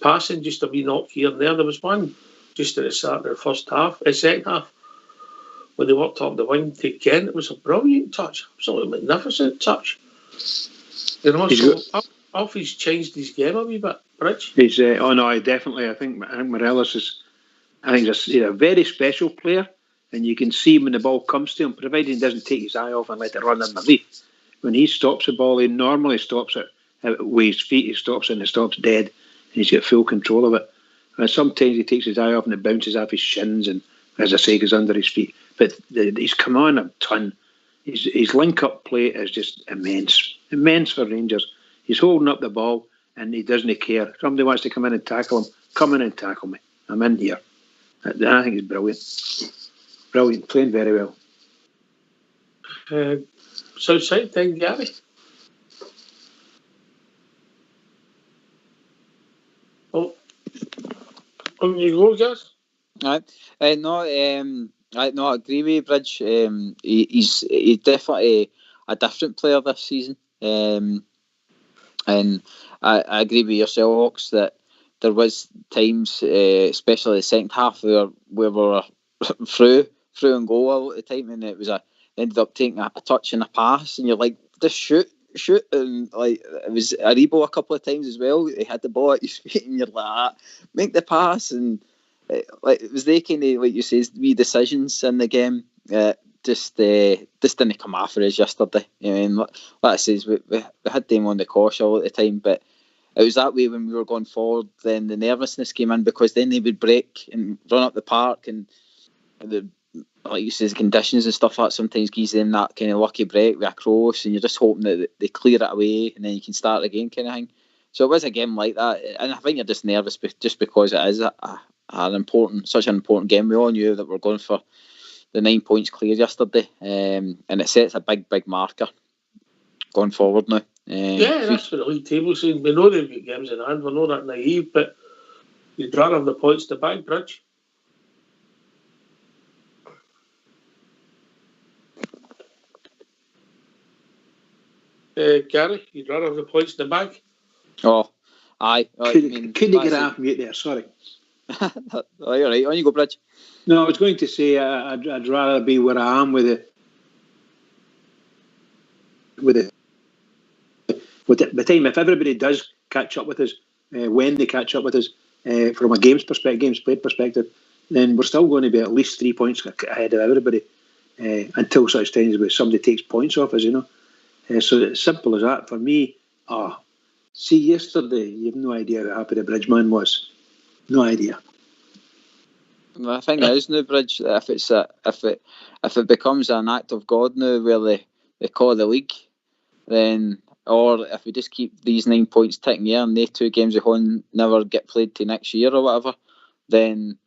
passing, just a wee knock here and there. There was one just at the start of the second half, when they worked up the wing to Kent. It was a brilliant touch, absolutely magnificent touch. You know, Alfie's changed his game a wee bit, Bridge. He's definitely. I think Morelos is. I think he's a very special player, and you can see when the ball comes to him, provided he doesn't take his eye off and let it run underneath. When he stops the ball, he normally stops it with his feet. He stops it and it stops dead, and he's got full control of it. And sometimes he takes his eye off and it bounces off his shins, and as I say, goes under his feet. But he's come on a ton. His link-up play is just immense for Rangers. He's holding up the ball and he doesn't care. If somebody wants to come in and tackle him, come in and tackle me. I'm in here. And I think he's brilliant. Brilliant, playing very well. Southside, then Gary. Oh, on you go, guys. Right. I agree with you, Bridge. He's definitely a different player this season. And I agree with yourself, Ox, that there was times, especially the second half, where we were through and goal all the time, and it was ended up taking a touch and a pass, and you're like, just shoot, and like it was Aribo a couple of times as well. He had the ball at his feet, and you're like, make the pass, and it was they kind of, like you say, wee decisions in the game. Just didn't come off for us yesterday. I mean, like I says, we had them on the cosh all at the time, but it was that way when we were going forward. Then the nervousness came in because then they would break and run up the park, and like you say, the conditions and stuff like that sometimes gives them that kind of lucky break with a cross, and you're just hoping that they clear it away and then you can start again, kind of thing. So it was a game like that, and I think you're just nervous just because it is such an important game. We all knew that we're going for the 9 points clear yesterday, and it sets a big marker going forward now. Yeah, that's what the league table's saying. We know they've got games in hand. We're not that naive, but you'd rather have the points to bag, Bridge. Gary, you'd rather have the points in the bag? Oh, aye. Couldn't get off mute there, sorry. Oh, you're right. On you go, Bridge. No, I was going to say I'd rather be where I am with it. The time, if everybody does catch up with us, when they catch up with us, from a games played perspective, then we're still going to be at least 3 points ahead of everybody until such times where somebody takes points off us, so it's simple as that. For me, see, yesterday, you have no idea how happy the Bridgeman was. No idea. Well, I think it is now, Bridge. If it becomes an act of God now, where they call the league, then, or if we just keep these 9 points ticking here and they 2 games at home never get played to next year or whatever, then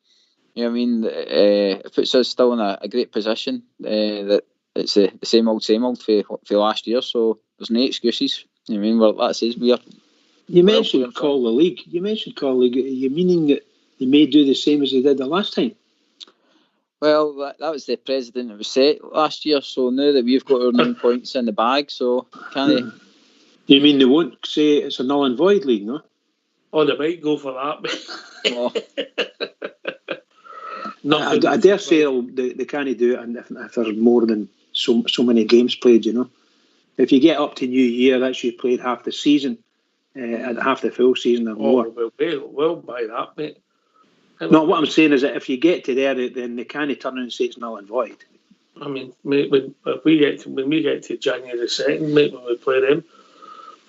it puts us still in a great position. That it's the same old for last year. So there's no excuses. That's it. You mentioned call the league. You meaning that they may do the same as they did the last time? Well, that was the precedent that was set last year. So now that we've got our 9 points in the bag, so can they? You mean they won't say it's a null and void league, no? Oh, they might go for that. I dare say they can't do it, and if there's more than so many games played, If you get up to New Year, that's you played half the season, and half the full season or more. We'll buy that, mate. No, what I'm saying is that if you get to there, then they can't turn around and say it's null and void. I mean, mate, when we get to January the 2nd, mate, when we play them,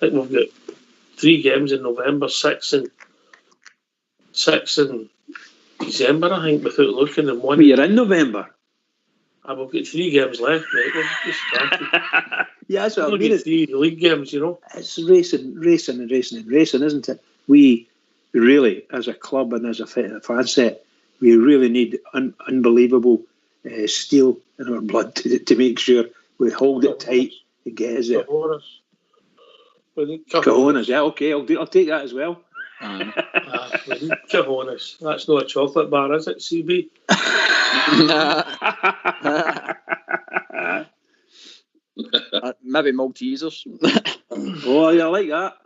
I think we've got 3 games in November, 6 in December, I think, without looking, and 1. You're in November. We've got 3 games left, mate. We've just started. Yeah, that's what I mean. 3 league games, It's racing, isn't it? We really, as a club and as a fan set, we really need unbelievable steel in our blood to make sure we hold it tight and get us there. Cojones, yeah, okay, I'll take that as well. Cojones. That's not a chocolate bar, is it, CB? Maybe Maltesers. Oh, yeah, I like that.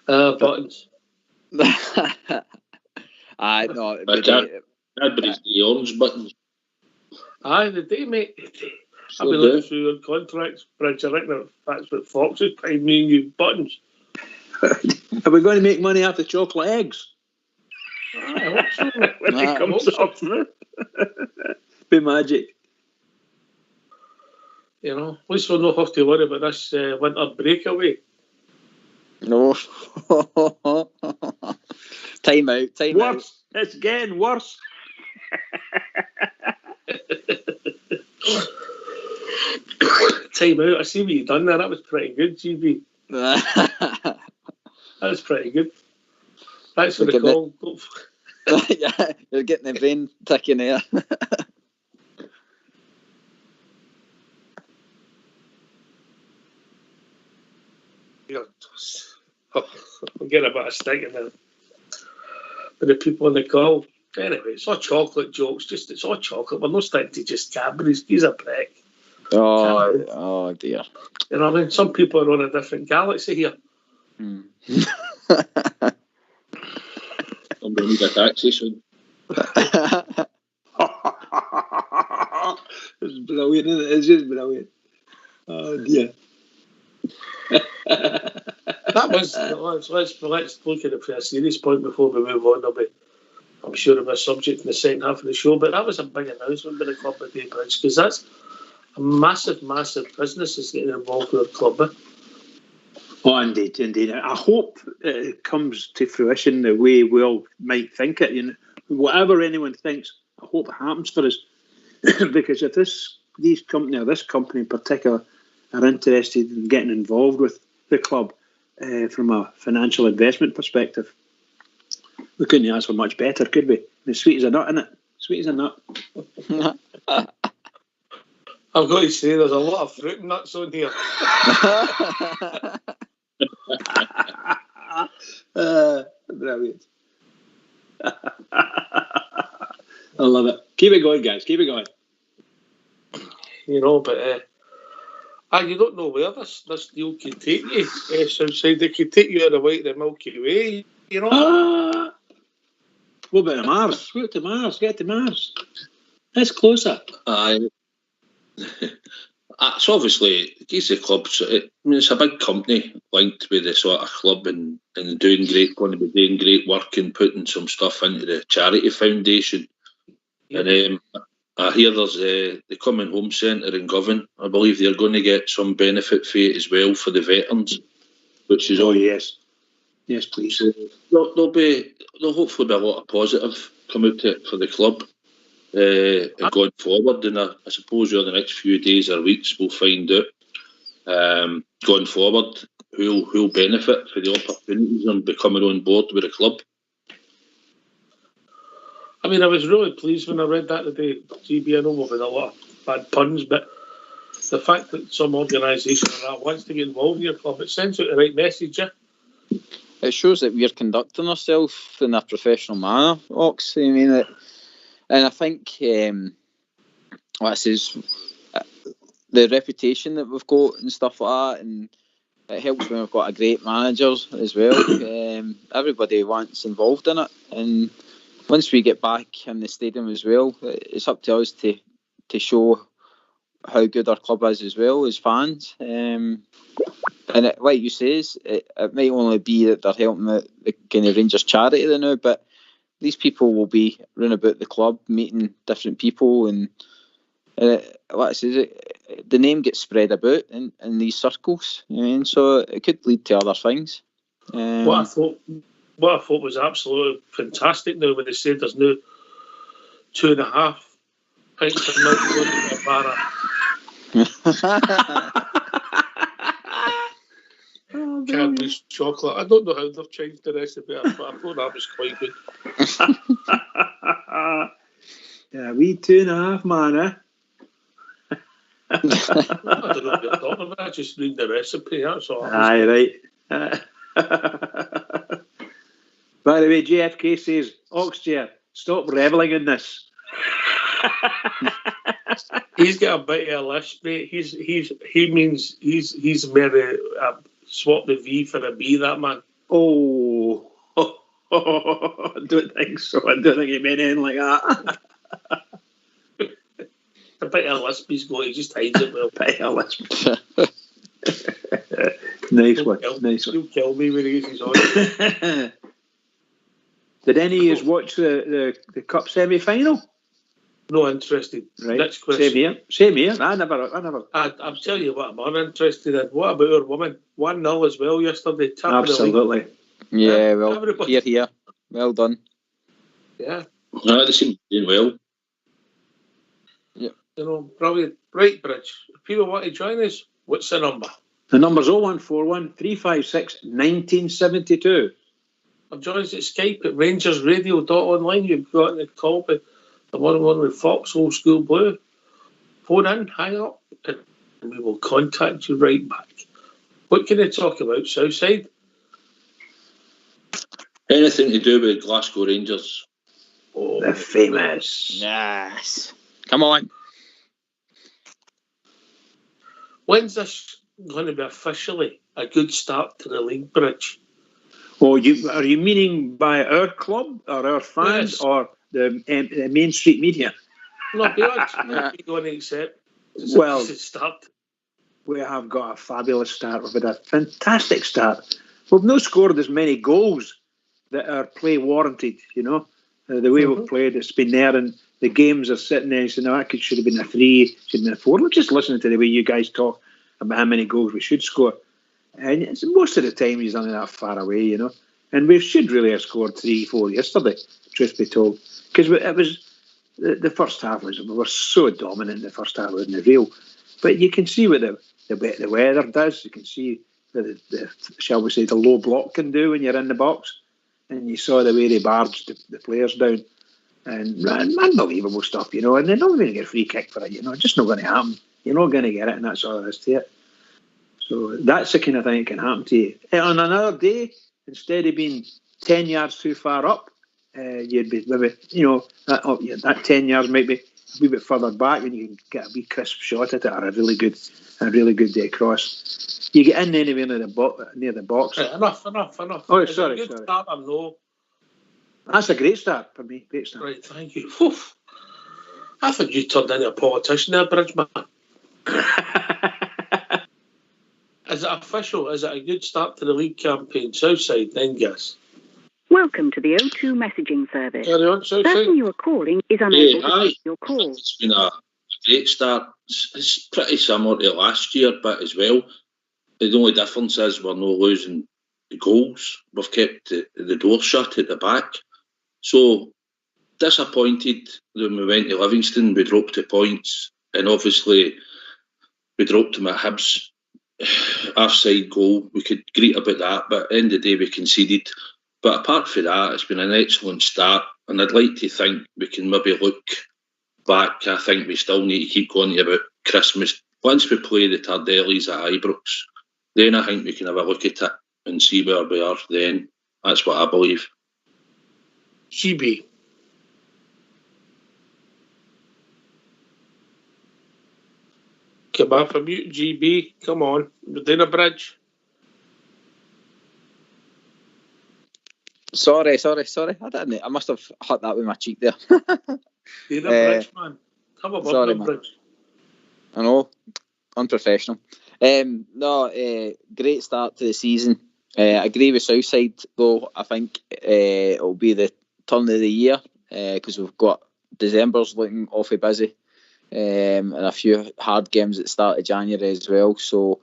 Buttons. Aye, no. Everybody's the orange buttons. Aye, the day, mate. I've been looking through your contracts, Bridge. I think that's what Fox is paying me and you buttons. Are we going to make money off the chocolate eggs? I hope so. When it comes up, be magic. At least we'll not have to worry about this winter breakaway. No. Time out. Worse. It's getting worse. Time out. I see what you've done there. That was pretty good, GB. That was pretty good. Thanks for the call. Yeah, you're getting the brain ticking there. I'm getting a bit of stick in there with the people on the call. Anyway, it's all chocolate jokes. It's all chocolate. We're not sticking to just Cadbury's. He's a prick. Oh dear. You know what I mean? Some people are on a different galaxy here. I'm going to need a taxi soon. It's brilliant, isn't it? It's just brilliant. Oh dear. That was. Let's look at it from a serious point before we move on. I'm sure it'll be a subject in the second half of the show, but that was a big announcement by the club at Daybridge, because that's a massive business is getting involved with the club. Oh, indeed. I hope it comes to fruition the way we all might think it. Whatever anyone thinks, I hope it happens for us. Because if this company in particular are interested in getting involved with the club from a financial investment perspective, we couldn't ask for much better, could we? As sweet as a nut, innit? Sweet as a nut. I've got to say, there's a lot of fruit and nuts on here. Brilliant. I love it. Keep it going, guys. Keep it going. You know, but you don't know where this deal could take you. Southside, it could take you out of the way to the Milky Way. You know. What about to Mars? What to Mars? Get to Mars. That's closer. Aye. It's obviously it's a club. So it's a big company linked with the sort of club and going to be doing great work and putting some stuff into the charity foundation. And I hear there's the Coming Home Centre in Govan. I believe they're going to get some benefit for it as well for the veterans, which is yes, please. There'll hopefully be a lot of positive come out to it for the club. Going forward, and I suppose over the next few days or weeks we'll find out going forward who'll benefit for the opportunities and becoming on board with the club. I mean, I was really pleased when I read that today, GB. I know we've had a lot of bad puns, but the fact that some organisation wants to get involved in your club, it sends out the right message, yeah? It shows that we're conducting ourselves in a professional manner, Ox. I mean, and I think this is the reputation that we've got and stuff like that, and it helps when we've got a great manager as well. Everybody wants involved in it, and once we get back in the stadium as well, it's up to us to show how good our club is as well as fans. And like you say, it might only be that they're helping the kind of Rangers charity they know, but these people will be running about the club, meeting different people, and like I say, the name gets spread about in these circles. You know, so it could lead to other things. What I thought was absolutely fantastic now when they said there's no 2.5 pints of milk going into a bar. Cadbury's chocolate. I don't know how they've changed the recipe, but I thought that was quite good. Yeah, we 2.5, man, eh? I don't know what you're talking about. I just read the recipe, that's all. Aye, right. By the way, JFK says, Oxchair, stop revelling in this. He's got a bit of a lisp, mate. He means he's merely swap the V for a B, that man. Oh, I don't think so. I don't think he meant anything like that. A bit of a lisp he's got, he just hides it well. A bit of a lisp. Nice one. He'll kill me when he gets his on. Did any of you watch the Cup semi-final? No interested. Right. Next question. Same here. I never. I'll tell you what I'm uninterested in. What about our women? 1-0 as well yesterday. Absolutely. Yeah, well, everybody. here. Well done. Yeah. No, they seem doing well. Yeah. You know, brilliant. Right, Bridge. If people want to join us, what's the number? The number's 0141 356 1972. Or join us at Skype at rangersradio.online. You've got the call with the one with Fox Old School Blue. Phone in, hang up, and we will contact you right back. What can they talk about, Southside? Anything to do with Glasgow Rangers. Oh, The famous. Yes. Come on. When's this going to be officially a good start to the league, Bridge? Oh, are you meaning by our club or our fans Yes. or the Main Street media? No, be honest. Are you going to accept it's Well- a start? We have got a fabulous start. We've had a fantastic start. We've not scored as many goals that are play warranted, you know. The way we've played, it's been there, and the games are sitting there saying, no, that should have been a 3, should have been a 4. We're just listening to the way you guys talk about how many goals we should score. And it's, most of the time he's only that far away, you know. And we should really have scored 3, 4 yesterday, truth be told. Because the first half we were so dominant. The first half wasn't real, but you can see what the weather does. You can see what shall we say, the low block can do when you're in the box, and you saw the way they barged the players down, and unbelievable stuff, and they're not going to get a free kick for it. It's just not going to happen. You're not going to get it, and that's all there is to it. So that's the kind of thing that can happen to you. On another day, instead of being 10 yards too far up, you'd be maybe, that 10 yards might be a wee bit further back, and you can get a wee crisp shot at it, or a really good cross. You get in anywhere near the box. Right, enough. Oh, sorry. Start, I know. That's a great start for me. Great start. Right, thank you. Oof. I thought you turned into a politician there, Bridgeman. Is it official? Is it a good start to the league campaign? Southside, then guess. Welcome to the O2 messaging service. Carry on, The Southside. person you are calling is unable to aye. take your call. It's been a great start. It's pretty similar to last year, but as well, the only difference is we're not losing the goals. We've kept the door shut at the back. So, disappointed when we went to Livingston, we dropped the points, and obviously we dropped them at Hibs. Offside goal, we could greet about that, but at the end of the day we conceded. But apart from that, it's been an excellent start, and I'd like to think we can maybe look back. I think we still need to keep going about Christmas. Once we play the Tardellis at Ibrox, then I think we can have a look at it and see where we are then. That's what I believe. GB. Come off of mute, GB. Come on. Within a bridge. Sorry. I didn't. I must have hit that with my cheek there. Within a bridge, man. Come on, sorry, the man. bridge. I know, unprofessional. Great start to the season. I agree with Southside, though. I think it'll be the turn of the year because we've got December's looking awfully busy. And a few hard games at the start of January as well. So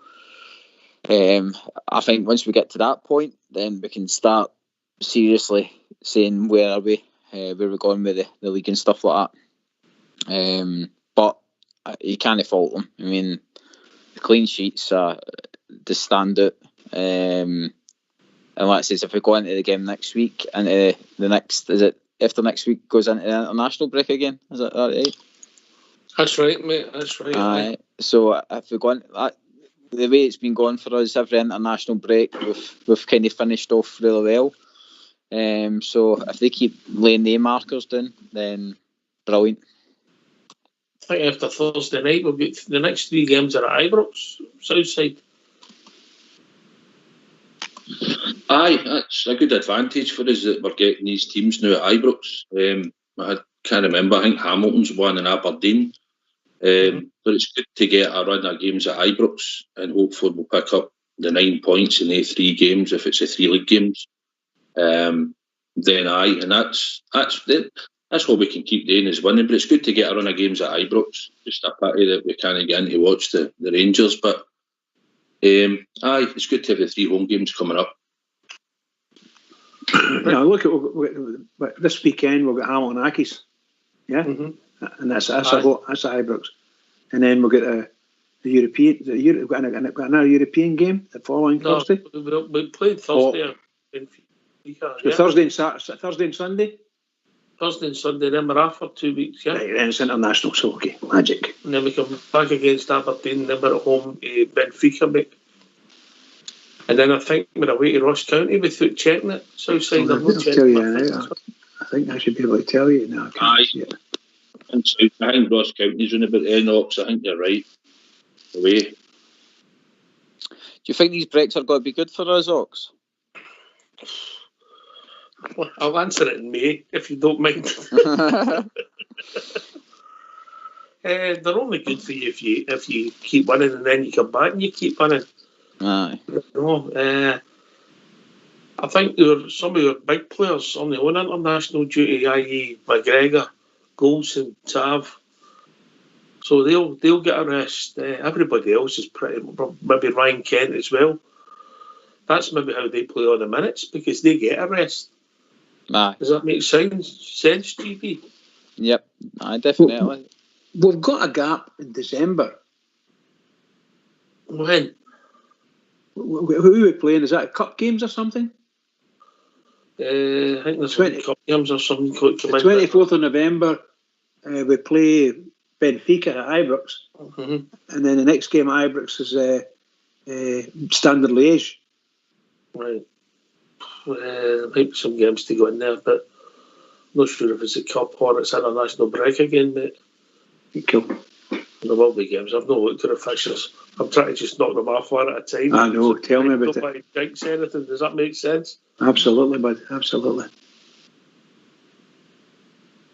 I think once we get to that point, then we can start seriously saying where are we, where we're going with the league and stuff like that. But you can't fault them. I mean, the clean sheets are the standout. And like I says, if we go into the game next week, and the next, is it after next week goes into the international break again? Is that right? That's right, mate. That's right. So if we go on that, the way it's been going for us every international break, we've kind of finished off really well. So if they keep laying their markers down, then brilliant. I think after Thursday night, we'll get the next 3 games are at Ibrox, Southside. Aye, that's a good advantage for us that we're getting these teams now at Ibrox. I can't remember, I think Hamilton's won in Aberdeen. But it's good to get a run of games at Ibrox, and hopefully we'll pick up the 9 points in the 3 games if it's the 3 league games. Then and that's what we can keep doing is winning. But it's good to get a run of games at Ibrox. Just a pity that we can't get in to watch the Rangers. But it's good to have the 3 home games coming up. Look at this weekend. We've got Hamilton Accies, and that's Ibrox, and then we'll get the European. We've got another European game the following Thursday. We played Thursday. Thursday and Sunday. Thursday and Sunday, then we're off for 2 weeks. Yeah. Right, then it's international, so okay, magic. And then we come back against Aberdeen. Then we're at home, Benfica, mate. And then I think we're away to Ross County without checking it. Southside, I'll tell you now. I think I should be able to tell you now. Aye. I think Ross County's on about Enox. I think you're right. Away. Do you think these breaks are going to be good for us, Ox? Well, I'll answer it in May, if you don't mind. They're only good for you if you keep winning and then you come back and you keep winning. Aye. No, I think some of your big players on their own international duty, i.e. McGregor, Goldson, Tav. So they'll get a rest. Everybody else is pretty, maybe Ryan Kent as well. That's maybe how they play on the minutes because they get a rest. Aye. Does that make sense, GB? Yep, definitely. We've got a gap in December. When? Who are we playing? Is that cup games or something? I think there's 20 cup games or something. The 24th of November, we play Benfica at Ibrox. Mm-hmm. And then the next game at Ibrox is Standard Liège. Right. There might be some games to go in there, but I'm not sure if it's a cup or it's international break again, mate. Cool. There will be games. I've not looked at the fixtures. I'm trying to just knock them off one at a time. I know. Tell me about it. Don't jinx anything. Does that make sense? Absolutely, bud. Absolutely.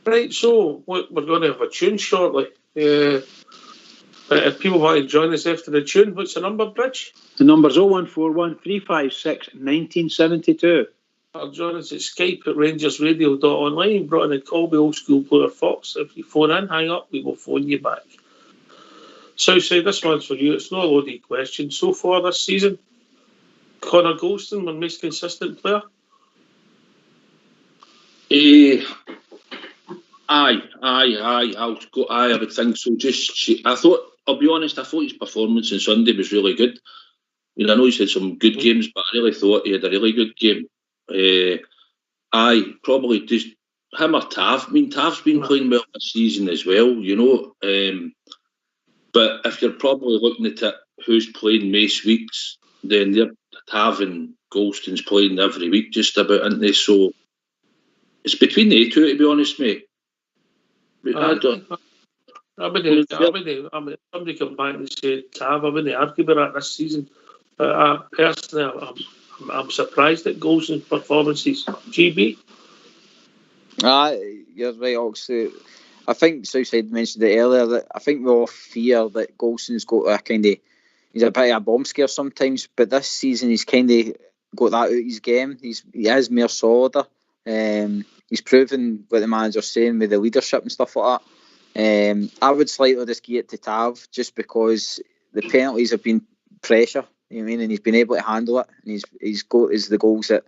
Right, so we're going to have a tune shortly. If people want to join us after the tune, what's the number, Bridge? The number's 0141 356 1972. Or join us at Skype at rangersradio.online. Brought in a Colby Old School Player Fox. If you phone in, hang up, we will phone you back. Southside, this one's for you. It's not a loaded question. So far this season, Connor Golston, my most consistent player? Aye, I would think so. I'll be honest, I thought his performance on Sunday was really good. I know he's had some good games, but I really thought he had a really good game. Probably just him or Tav. I mean, Tav's been playing well this season as well, But if you're probably looking at it, who's playing most weeks, then they're Tav and Golston's playing every week just about, aren't they? So it's between the two, to be honest, mate. Somebody come back and say Tav, I wouldn't argue about that this season. But personally, I'm surprised at Golston's performances. GB? You're right, Oxley. I think Southside mentioned it earlier that I think we all fear that Golston's got a he's a bit of a bomb scare sometimes, but this season he's kind of got that out of his game. He is more solider. He's proven what the manager's saying with the leadership and stuff like that. I would slightly just give it to Tav just because the penalties have been pressure, and he's been able to handle it, and he's got the goals that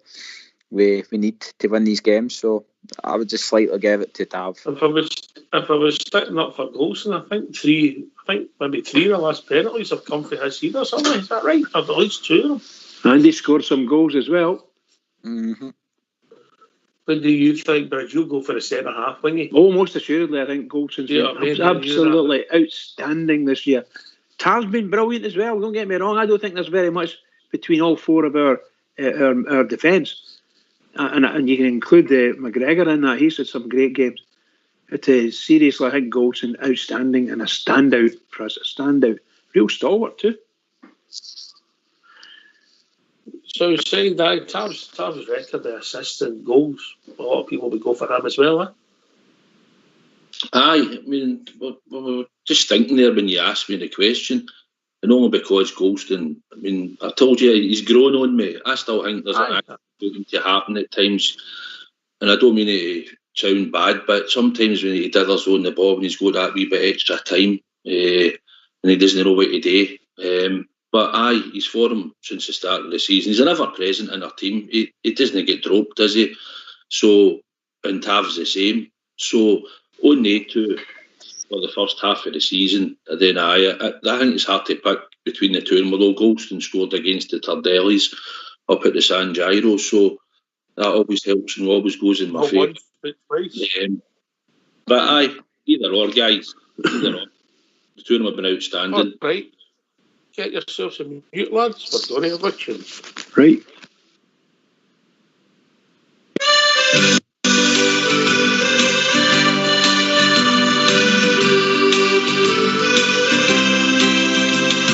we need to win these games. So I would just slightly give it to Tav. If I was sticking up for Golston, I think maybe three of the last penalties have come for his head or something. Is that right? Or at least two of them. And he scored some goals as well. Mm-hmm. When do you think, Bridge, you'll go for the centre half, won't you? Oh, most assuredly, I think Golston's been absolutely outstanding this year. Tav's been brilliant as well, don't get me wrong. I don't think there's very much between all four of our defence. And you can include McGregor in that. He's had some great games. It is seriously, I think Golston outstanding and a standout for us. A standout, real stalwart too. So saying that Tav's record the assists and goals, a lot of people would go for him as well, eh? Aye, I mean, we were just thinking there when you asked me the question, and only because Golston, I mean, I told you he's grown on me. I still think there's an accident to happen at times, and I don't mean to sound bad, but sometimes when he dithers on the ball and he's got that wee bit extra time, and he doesn't know what to do. But his form since the start of the season, he's an ever-present in our team. He doesn't get dropped, does he? So, and Tav's the same. So, on the two for the first half of the season, and then I think it's hard to pick between the two. And although Golston scored against the Tardellis up at the San Jairo, so that always helps and always goes in my favour. But either or, guys. Either or. The two of them have been outstanding. Oh, right. Get yourself some mute, lads. We're going to have a tune. Right.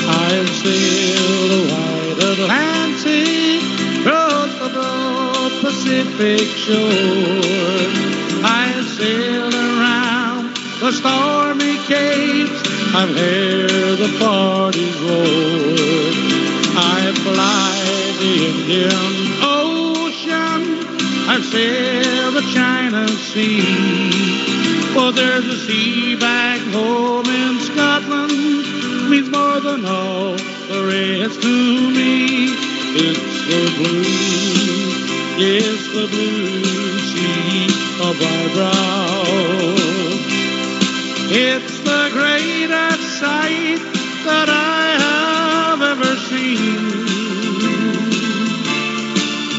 I've sailed the wide Atlantic, across the broad Pacific shore. I've sailed around the stormy capes, I've heard the parties roar. I fly the Indian Ocean, I've sailed the China Sea. But there's a sea back home in Scotland, means more than all the rest to me. It's the blue, yes, the blue sea of my brow. It's the greatest sight that I have ever seen.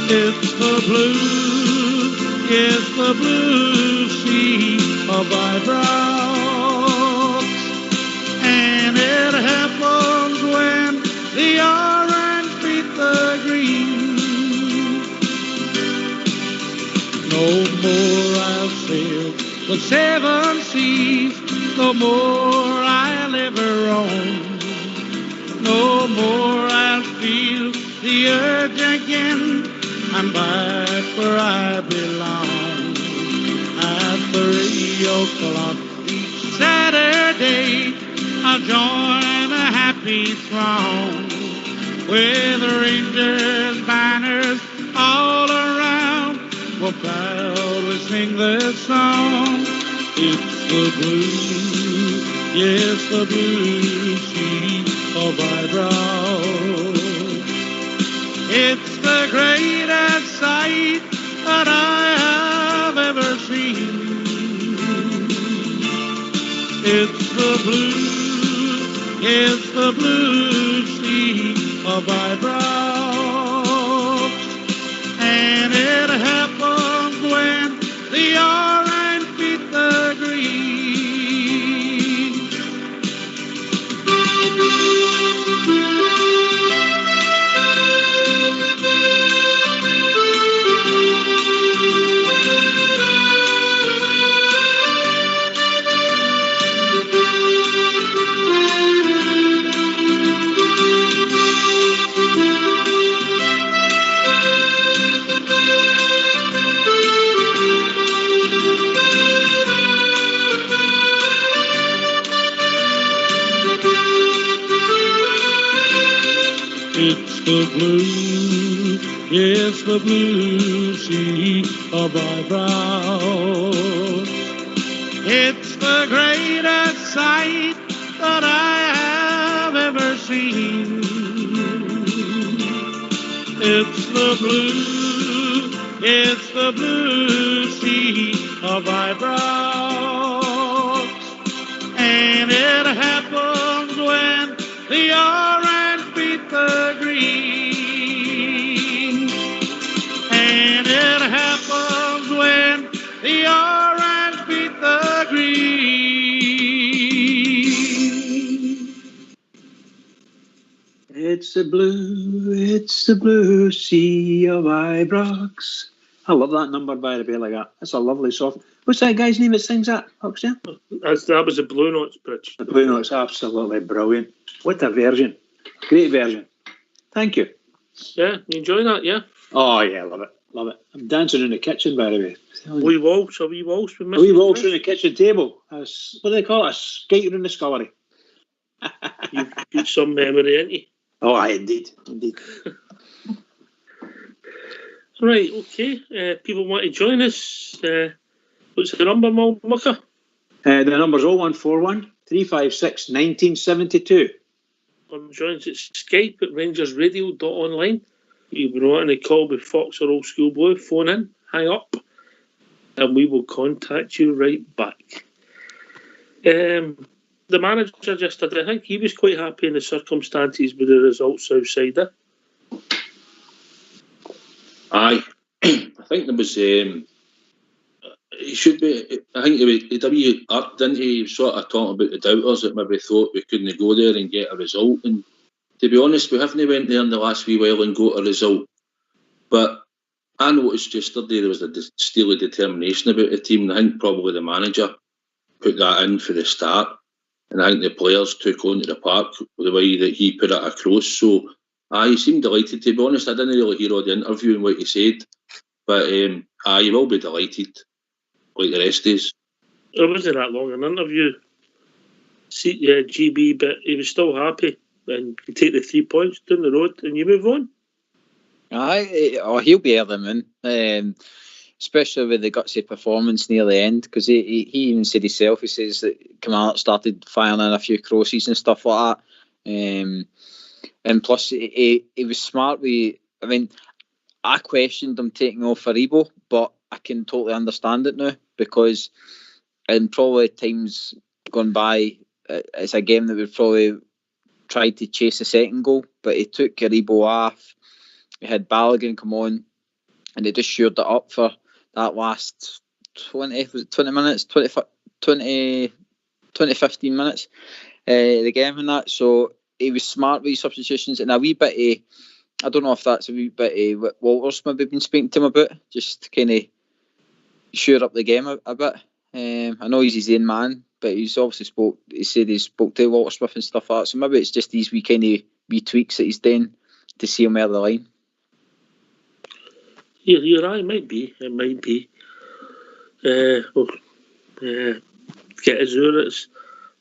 It's the blue, yes, the blue sea of Ibrox. And it happens when the orange beat the green. No more I'll sail the 7 seas, no more I'll ever roam. No more I'll feel the urge again. I'm back where I belong. At 3 o'clock each Saturday, I'll join a happy throng with Rangers banners all around. We'll proudly sing this song. It's the blue, yes, the blue sea of Ibrox. It's the greatest sight that I have ever seen. It's the blue, yes, the blue sea of Ibrox. And it happens when the orange beat the green. It's the blue, yes, the blue sea of Ibrox. It's the greatest sight that I have ever seen. It's the blue, it's the blue sea of Ibrox. And it happens when the orange beat the green. And it happens when the orange beat the green. It's the blue sea of Ibrox. I love that number, by the way, like that. That's a lovely song. What's that guy's name that sings that, Oxia? That was the Blue Notes bridge. The Blue Note's absolutely brilliant. What a version. Great version. Thank you. Yeah, you enjoy that, yeah? Oh, yeah, love it. Love it. I'm dancing in the kitchen, by the way. A wee waltz with A wee waltz around the kitchen table. What do they call it? A skate around the scullery. You've got some memory, ain't you? Oh, aye, indeed. Right, okay. People want to join us. What's the number, Mucker? The number's 0141 356 1972. On joins at Skype at rangersradio.online. You've been wanting to call with Fox or Old School Blue, phone in, hang up, and we will contact you right back. The manager just did, I think he was quite happy in the circumstances with the results outside there. Aye, I think there was. He should be. I think he up, didn't he? He was sort of talking about the doubters that maybe thought we couldn't go there and get a result. And to be honest, we haven't went there in the last wee while and got a result. But I noticed yesterday there was a steely determination about the team. I think probably the manager put that in for the start, and I think the players took on to the park the way that he put it across. So he seemed delighted. To be honest, I didn't really hear all the interview and what he said, but he will be delighted, like the rest is. It wasn't that long an interview, GB, but he was still happy, and you take the 3 points down the road and you move on. He'll be able to win, especially with the gutsy performance near the end, because he even said himself, he says that Kilmarnock started firing in a few crosses and stuff like that, and plus he was smart. I questioned him taking off for Ebo, but I can totally understand it now, because in probably times gone by, it's a game that we'd probably tried to chase the second goal, but he took Garibo off. We had Balogun come on, and they just shored it up for that last 20 minutes, 20, 15 minutes the game and that. So he was smart with his substitutions, and a wee bit of, I don't know if that's a wee bit of what Walter's maybe been speaking to him about, just to kind of shore up the game a bit. I know he's his own man, but he's obviously he said he spoke to Walter Smith and stuff like that, so maybe it's just these wee kind of wee tweaks that he's doing to see him out of the line. Yeah, you're right, it might be. Get Azure,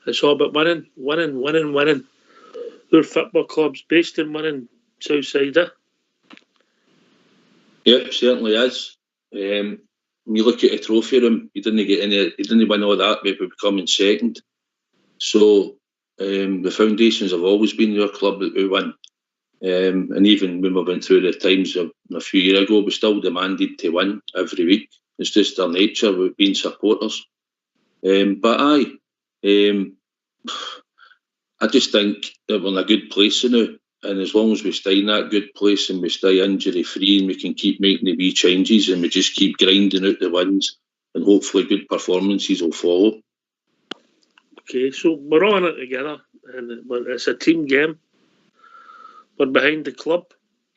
it's all about winning. Their football club's based in winning, Southside. Yep, certainly is. When you look at the trophy room, he didn't win all that by becoming second. So the foundations have always been your club that we win. And even when we went through the times of a few years ago, we still demanded to win every week. It's just our nature with being supporters. But I just think that we're in a good place now. And as long as we stay in that good place and we stay injury free and we can keep making the wee changes and we just keep grinding out the wins, and hopefully good performances will follow. Okay, so we're on it together, and it's a team game. We're behind the club,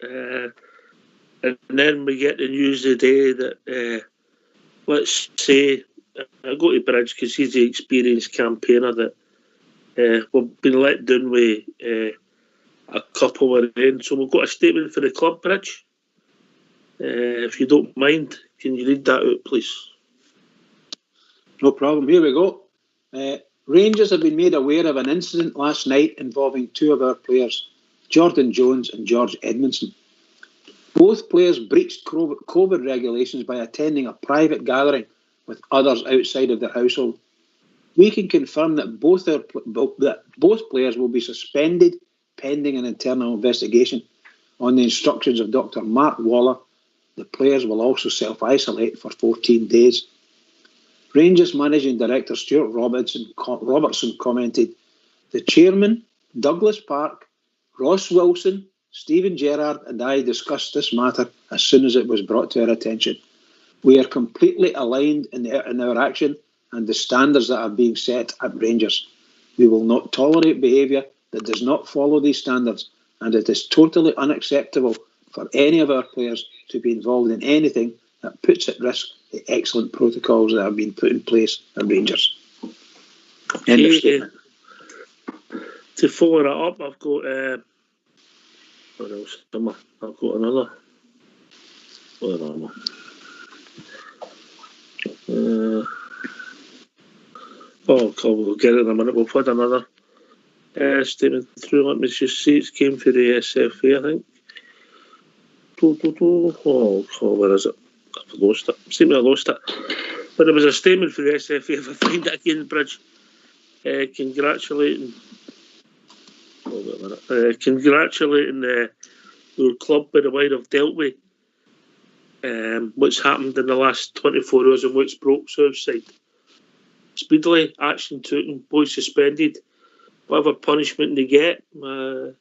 and then we get the news today that let's say I go to Bridge because he's the experienced campaigner, that we've been let down with a couple of in. So we've got a statement for the club, Bridge. If you don't mind, can you read that out, please? No problem. Here we go. Rangers have been made aware of an incident last night involving two of our players, Jordan Jones and George Edmondson. Both players breached COVID regulations by attending a private gathering with others outside of their household. We can confirm that both players will be suspended pending an internal investigation. On the instructions of Dr. Mark Waller, the players will also self-isolate for 14 days. Rangers Managing Director Stuart Robertson commented, "The chairman, Douglas Park, Ross Wilson, Stephen Gerrard and I discussed this matter as soon as it was brought to our attention. We are completely aligned in our action and the standards that are being set at Rangers. We will not tolerate behaviour that does not follow these standards, and it is totally unacceptable for any of our players to be involved in anything that puts at risk the excellent protocols that have been put in place at Rangers." End of statement. To follow that up, I've got what else? I've got another. Where am I? We'll get it in a minute. We've had another statement through. Let me just see. It came for the SFA, I think. Where is it? I've lost it. Seems I lost it. But there was a statement for the SFA. If I find it again, Bridge, congratulating your club by the way they've dealt with what's happened in the last 24 hours and what's broke Southside. Speedily, action taken, boys suspended. Whatever punishment they get, they'll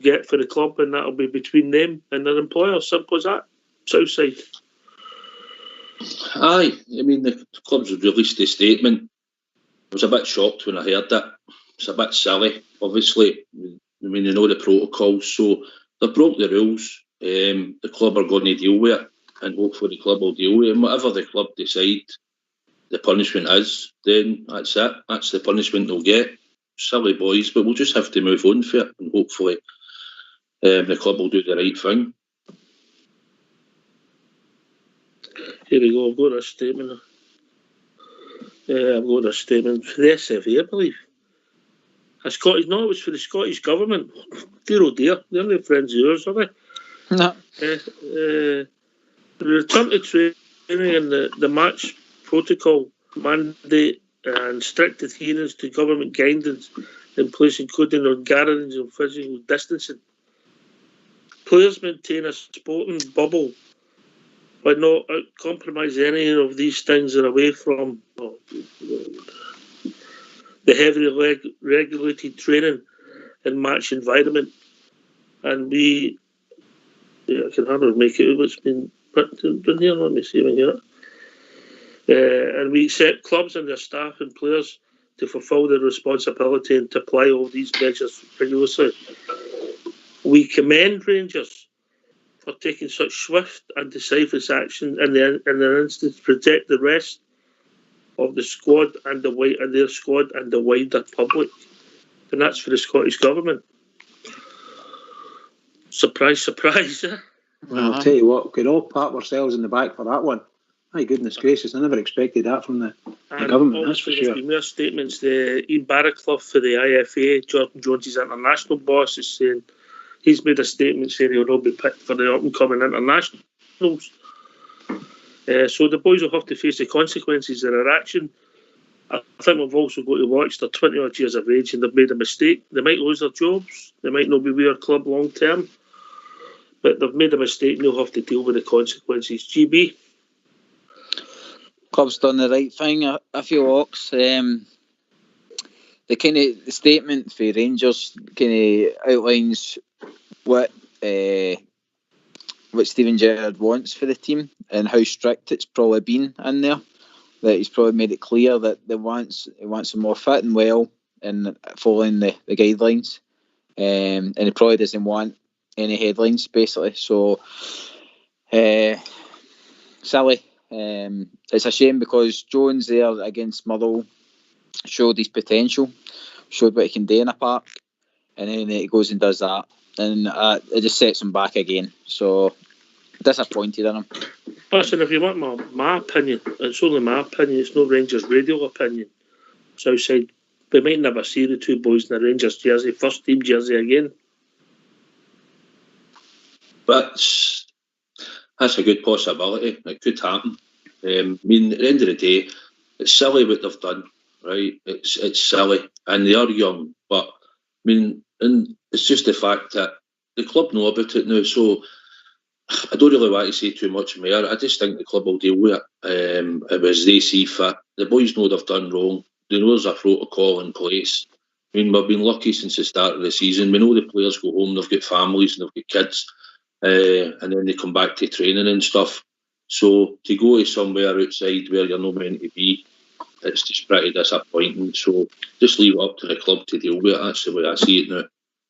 get for the club, and that'll be between them and their employer. Simple as that. Southside. Aye, I mean, the club's released a statement. I was a bit shocked when I heard that. It's a bit silly, obviously. I mean, they know the protocols, so they broke the rules. The club are going to deal with it, and hopefully the club will deal with it. And whatever the club decide the punishment is, then that's it. That's the punishment they'll get. Silly boys, but we'll just have to move on for it, and hopefully the club will do the right thing. Here we go. I've got a statement. I've got a statement for the SFA, I believe. It was for the Scottish Government. Dear oh dear, they're no friends of yours, are they? No. The return to training and the match protocol mandate and strict adherence to government guidance in place, including on gatherings and physical distancing. Players maintain a sporting bubble but not compromise any of these things are away from the heavily regulated training and match environment. And I can hardly make it out what's been put in here. Let me see when here. And we accept clubs and their staff and players to fulfil their responsibility and to apply all these measures rigorously. We commend Rangers for taking such swift and decisive action in their instance to protect the rest of the squad and their squad and the wider public. And that's for the Scottish Government. Surprise, surprise. Well, I'll tell you what, we could all pat ourselves in the back for that one. My goodness gracious, I never expected that from the government, that's for sure. There's been more statements. The Ian Barraclough for the IFA, Jordan Jones' international boss, is saying he's made a statement saying he'll not be picked for the up-and-coming internationals. So the boys will have to face the consequences of their action. I think we've also got to watch. They're 20-odd years of age and they've made a mistake. They might lose their jobs. They might not be with our club long-term. But they've made a mistake and they'll have to deal with the consequences. GB? Club's done the right thing, I feel, Ox. The statement for Rangers kind of outlines what Steven Gerrard wants for the team and how strict it's probably been in there. That he's probably made it clear that he wants them more fit and well and following the guidelines. And he probably doesn't want any headlines, basically. So, silly. It's a shame because Jones there against Motherwell showed his potential, showed what he can do in a park, and then he goes and does that, and it just sets him back again. So disappointed in him. Listen, if you want my opinion, it's only my opinion. It's no Rangers radio opinion. Southside, we might never see the two boys in the Rangers jersey, first team jersey again. But that's a good possibility. It could happen. I mean, at the end of the day, it's silly what they've done, right? It's silly, and they are young. But I mean, and it's just the fact that the club know about it now. So I don't really want to say too much more. I just think the club will deal with it as they see fit. The boys know they've done wrong. They know there's a protocol in place. I mean, we've been lucky since the start of the season. We know the players go home, they've got families and they've got kids. And then they come back to training and stuff. So to go to somewhere outside where you're not meant to be, it's just pretty disappointing. So just leave it up to the club to deal with it. That's the way I see it now.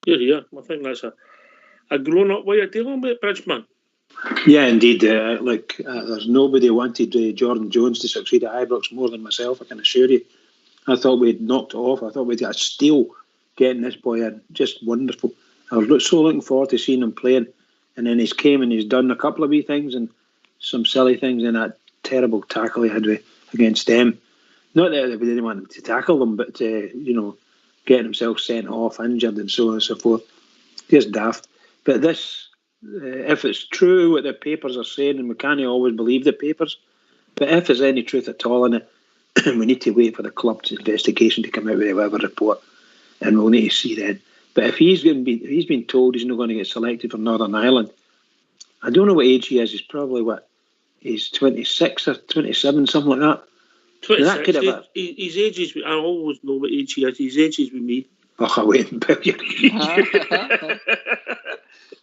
Yeah. I think that's a grown-up way of dealing with it, Bridgeman. Yeah, indeed. There's nobody wanted Jordan Jones to succeed at Ibrox more than myself, I can assure you. I thought we'd knocked it off. I thought we'd got a steal getting this boy in. Just wonderful. I was so looking forward to seeing him playing. And then he's came and he's done a couple of wee things and some silly things in that terrible tackle he had against them. Not that we didn't want him to tackle them, but, getting himself sent off, injured and so on and so forth. Just daft. But this, if it's true what the papers are saying, and we can't always believe the papers, but if there's any truth at all in it, we need to wait for the club's investigation to come out with a whatever report, and we'll need to see then. But if he's been told he's not going to get selected for Northern Ireland, I don't know what age he is. He's probably he's 26 or 27, something like that. 26. His age is. I always know what age he is. His age is with me. Oh, I wait and tell you.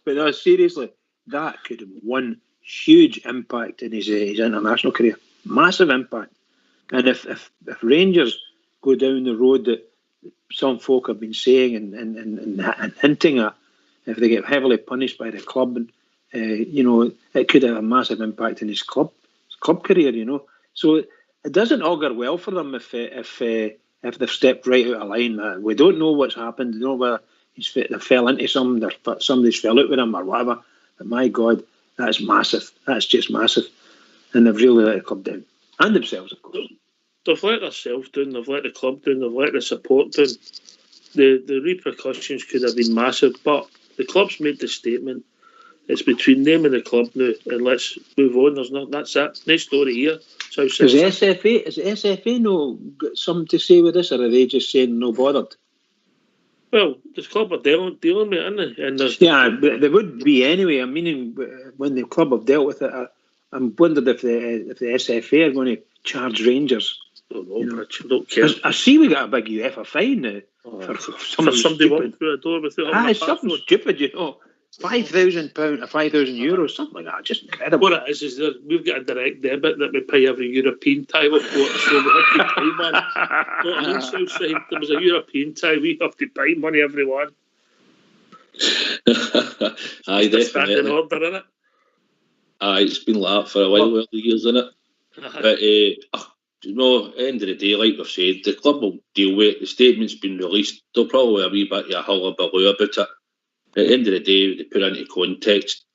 But no, seriously, that could have one huge impact in his international career. Massive impact. And if Rangers go down the road that some folk have been saying and hinting at, if they get heavily punished by the club, and it could have a massive impact in his club career. So it doesn't augur well for them if they've stepped right out of line. We don't know what's happened. We don't know whether they fell into somebody's fell out with him or whatever. But my God, that's massive. That's just massive, and they've really let the club down, and themselves, of course. They've let themselves down, they've let the club down, they've let the support down. The repercussions could have been massive, but the club's made the statement. It's between them and the club now, and let's move on. That's it. Next story here. Is the SFA got something to say with this, or are they just saying no bothered? Well, the club are dealing with it, aren't they? And yeah, but they would be anyway. I mean, when the club have dealt with it I'm wondering if the SFA are going to charge Rangers. Don't know, Rich. I don't care. I see we got a big UEFA fine now for For somebody walking through a door without having a it's something passport. stupid, you know. £5,000 or €5,000, something like that. Just incredible. What it is that we've got a direct debit that we pay every European tie we've got, so we have to pay, man. Know what I mean? Southside, there was a European tie, we have to pay money every one. Aye, It's a standing definitely. order, innit? Aye, it's been like that for a while, the years, isn't it? But, you know, at the end of the day, like we've said, the club will deal with it. The statement's been released. There'll probably be a wee bit of a hullabaloo about it. At the end of the day, they put into context.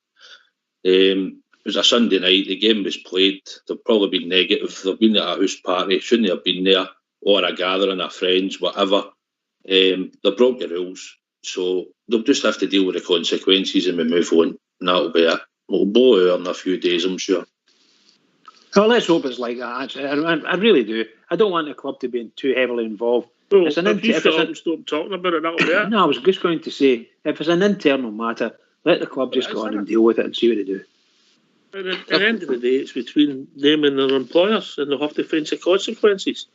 It was a Sunday night. The game was played. They've probably been negative. They've been at a house party. Shouldn't have been there. Or a gathering of friends, whatever. They broke the rules. So they'll just have to deal with the consequences and we move on. And that'll be it. We'll blow over in a few days, I'm sure. Well, let's hope it's like that. Actually, I really do. I don't want the club to be too heavily involved. Well, It's an if you if it's stop, an- stop talking about it, that'll be it. No, I was just going to say, if it's an internal matter, let the club just go on and deal with it and see what they do. At the end of the day, it's between them and their employers, and they'll have to face the consequences.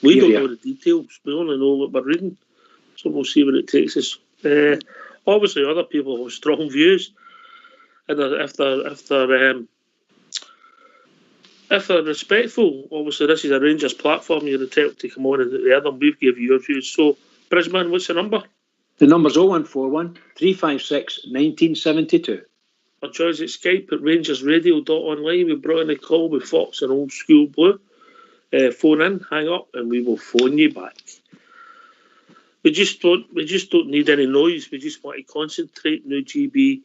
We don't Yeah. know the details. We only know what we're reading. So we'll see where it takes us. Obviously, other people have strong views, and if they're respectful, obviously this is a Rangers platform. You're entitled to come on and air them. We've given your views. So, Brisbane, what's the number? The number's 0141 356 1972. Our choice at Skype at rangersradio.online. We brought in a call with Fox and Old School Blue. Phone in, hang up, and we will phone you back. We just don't need any noise. We just want to concentrate. New GB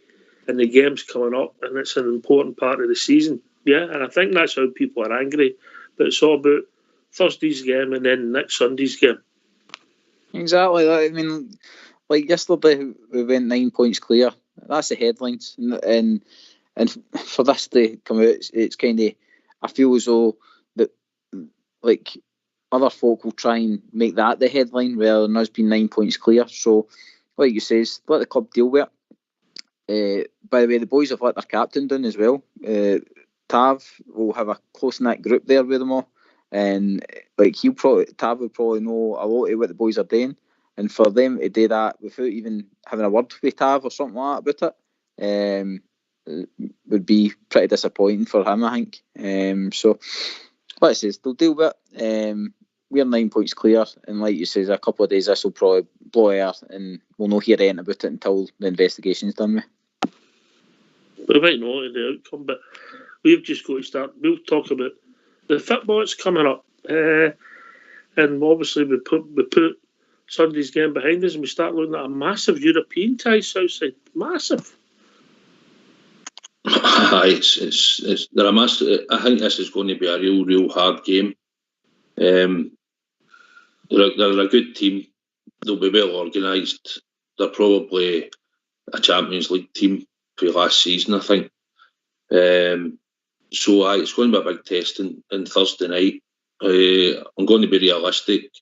and the game's coming up, and it's an important part of the season. Yeah, and I think that's how people are angry. But it's all about Thursday's game and then next Sunday's game. Exactly. I mean, like yesterday, we went 9 points clear. That's the headlines, and for this to come out, it's kind of, I feel as though that like other folk will try and make that the headline rather than us being 9 points clear. So, like you says, let the club deal with it. By the way, the boys have let their captain down as well. Tav will have a close-knit group there with them all, and like Tav will probably know a lot of what the boys are doing, and for them to do that without even having a word with Tav or something like that about it, would be pretty disappointing for him, I think. So, like I says, they'll deal with it. We're 9 points clear, and like you says, a couple of days this will probably blow air, and we'll not hear anything about it until the investigation's done with. We might know the outcome, but we've just got to start. We'll talk about the football that's coming up, and obviously we put Sunday's game behind us, and we start looking at a massive European tie Southside, massive. They're a massive. I think this is going to be a real hard game. They're a good team. They'll be well organised. They're probably a Champions League team for last season, I think. So it's going to be a big test on Thursday night. I'm going to be realistic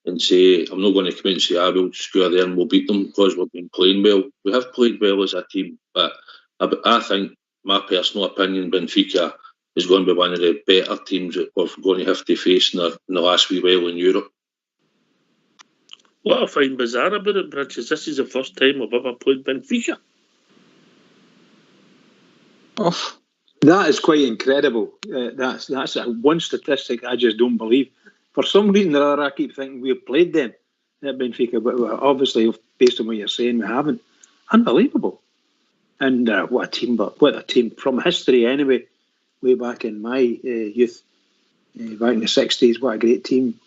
and say I'm not going to come out and say we'll just go there and we'll beat them because we've been playing well. We have played well as a team, but I think, my personal opinion, Benfica is going to be one of the better teams that we're going to have to face in the last wee while in Europe. What I find bizarre about it, Bridge, is this is the first time I've ever played Benfica. Oh, That is quite incredible. That's one statistic I just don't believe. For some reason or other, I keep thinking we've played them at Benfica, but obviously, based on what you're saying, we haven't. Unbelievable. And what a team! But what a team from history anyway. Way back in my youth, back in the 60s, what a great team!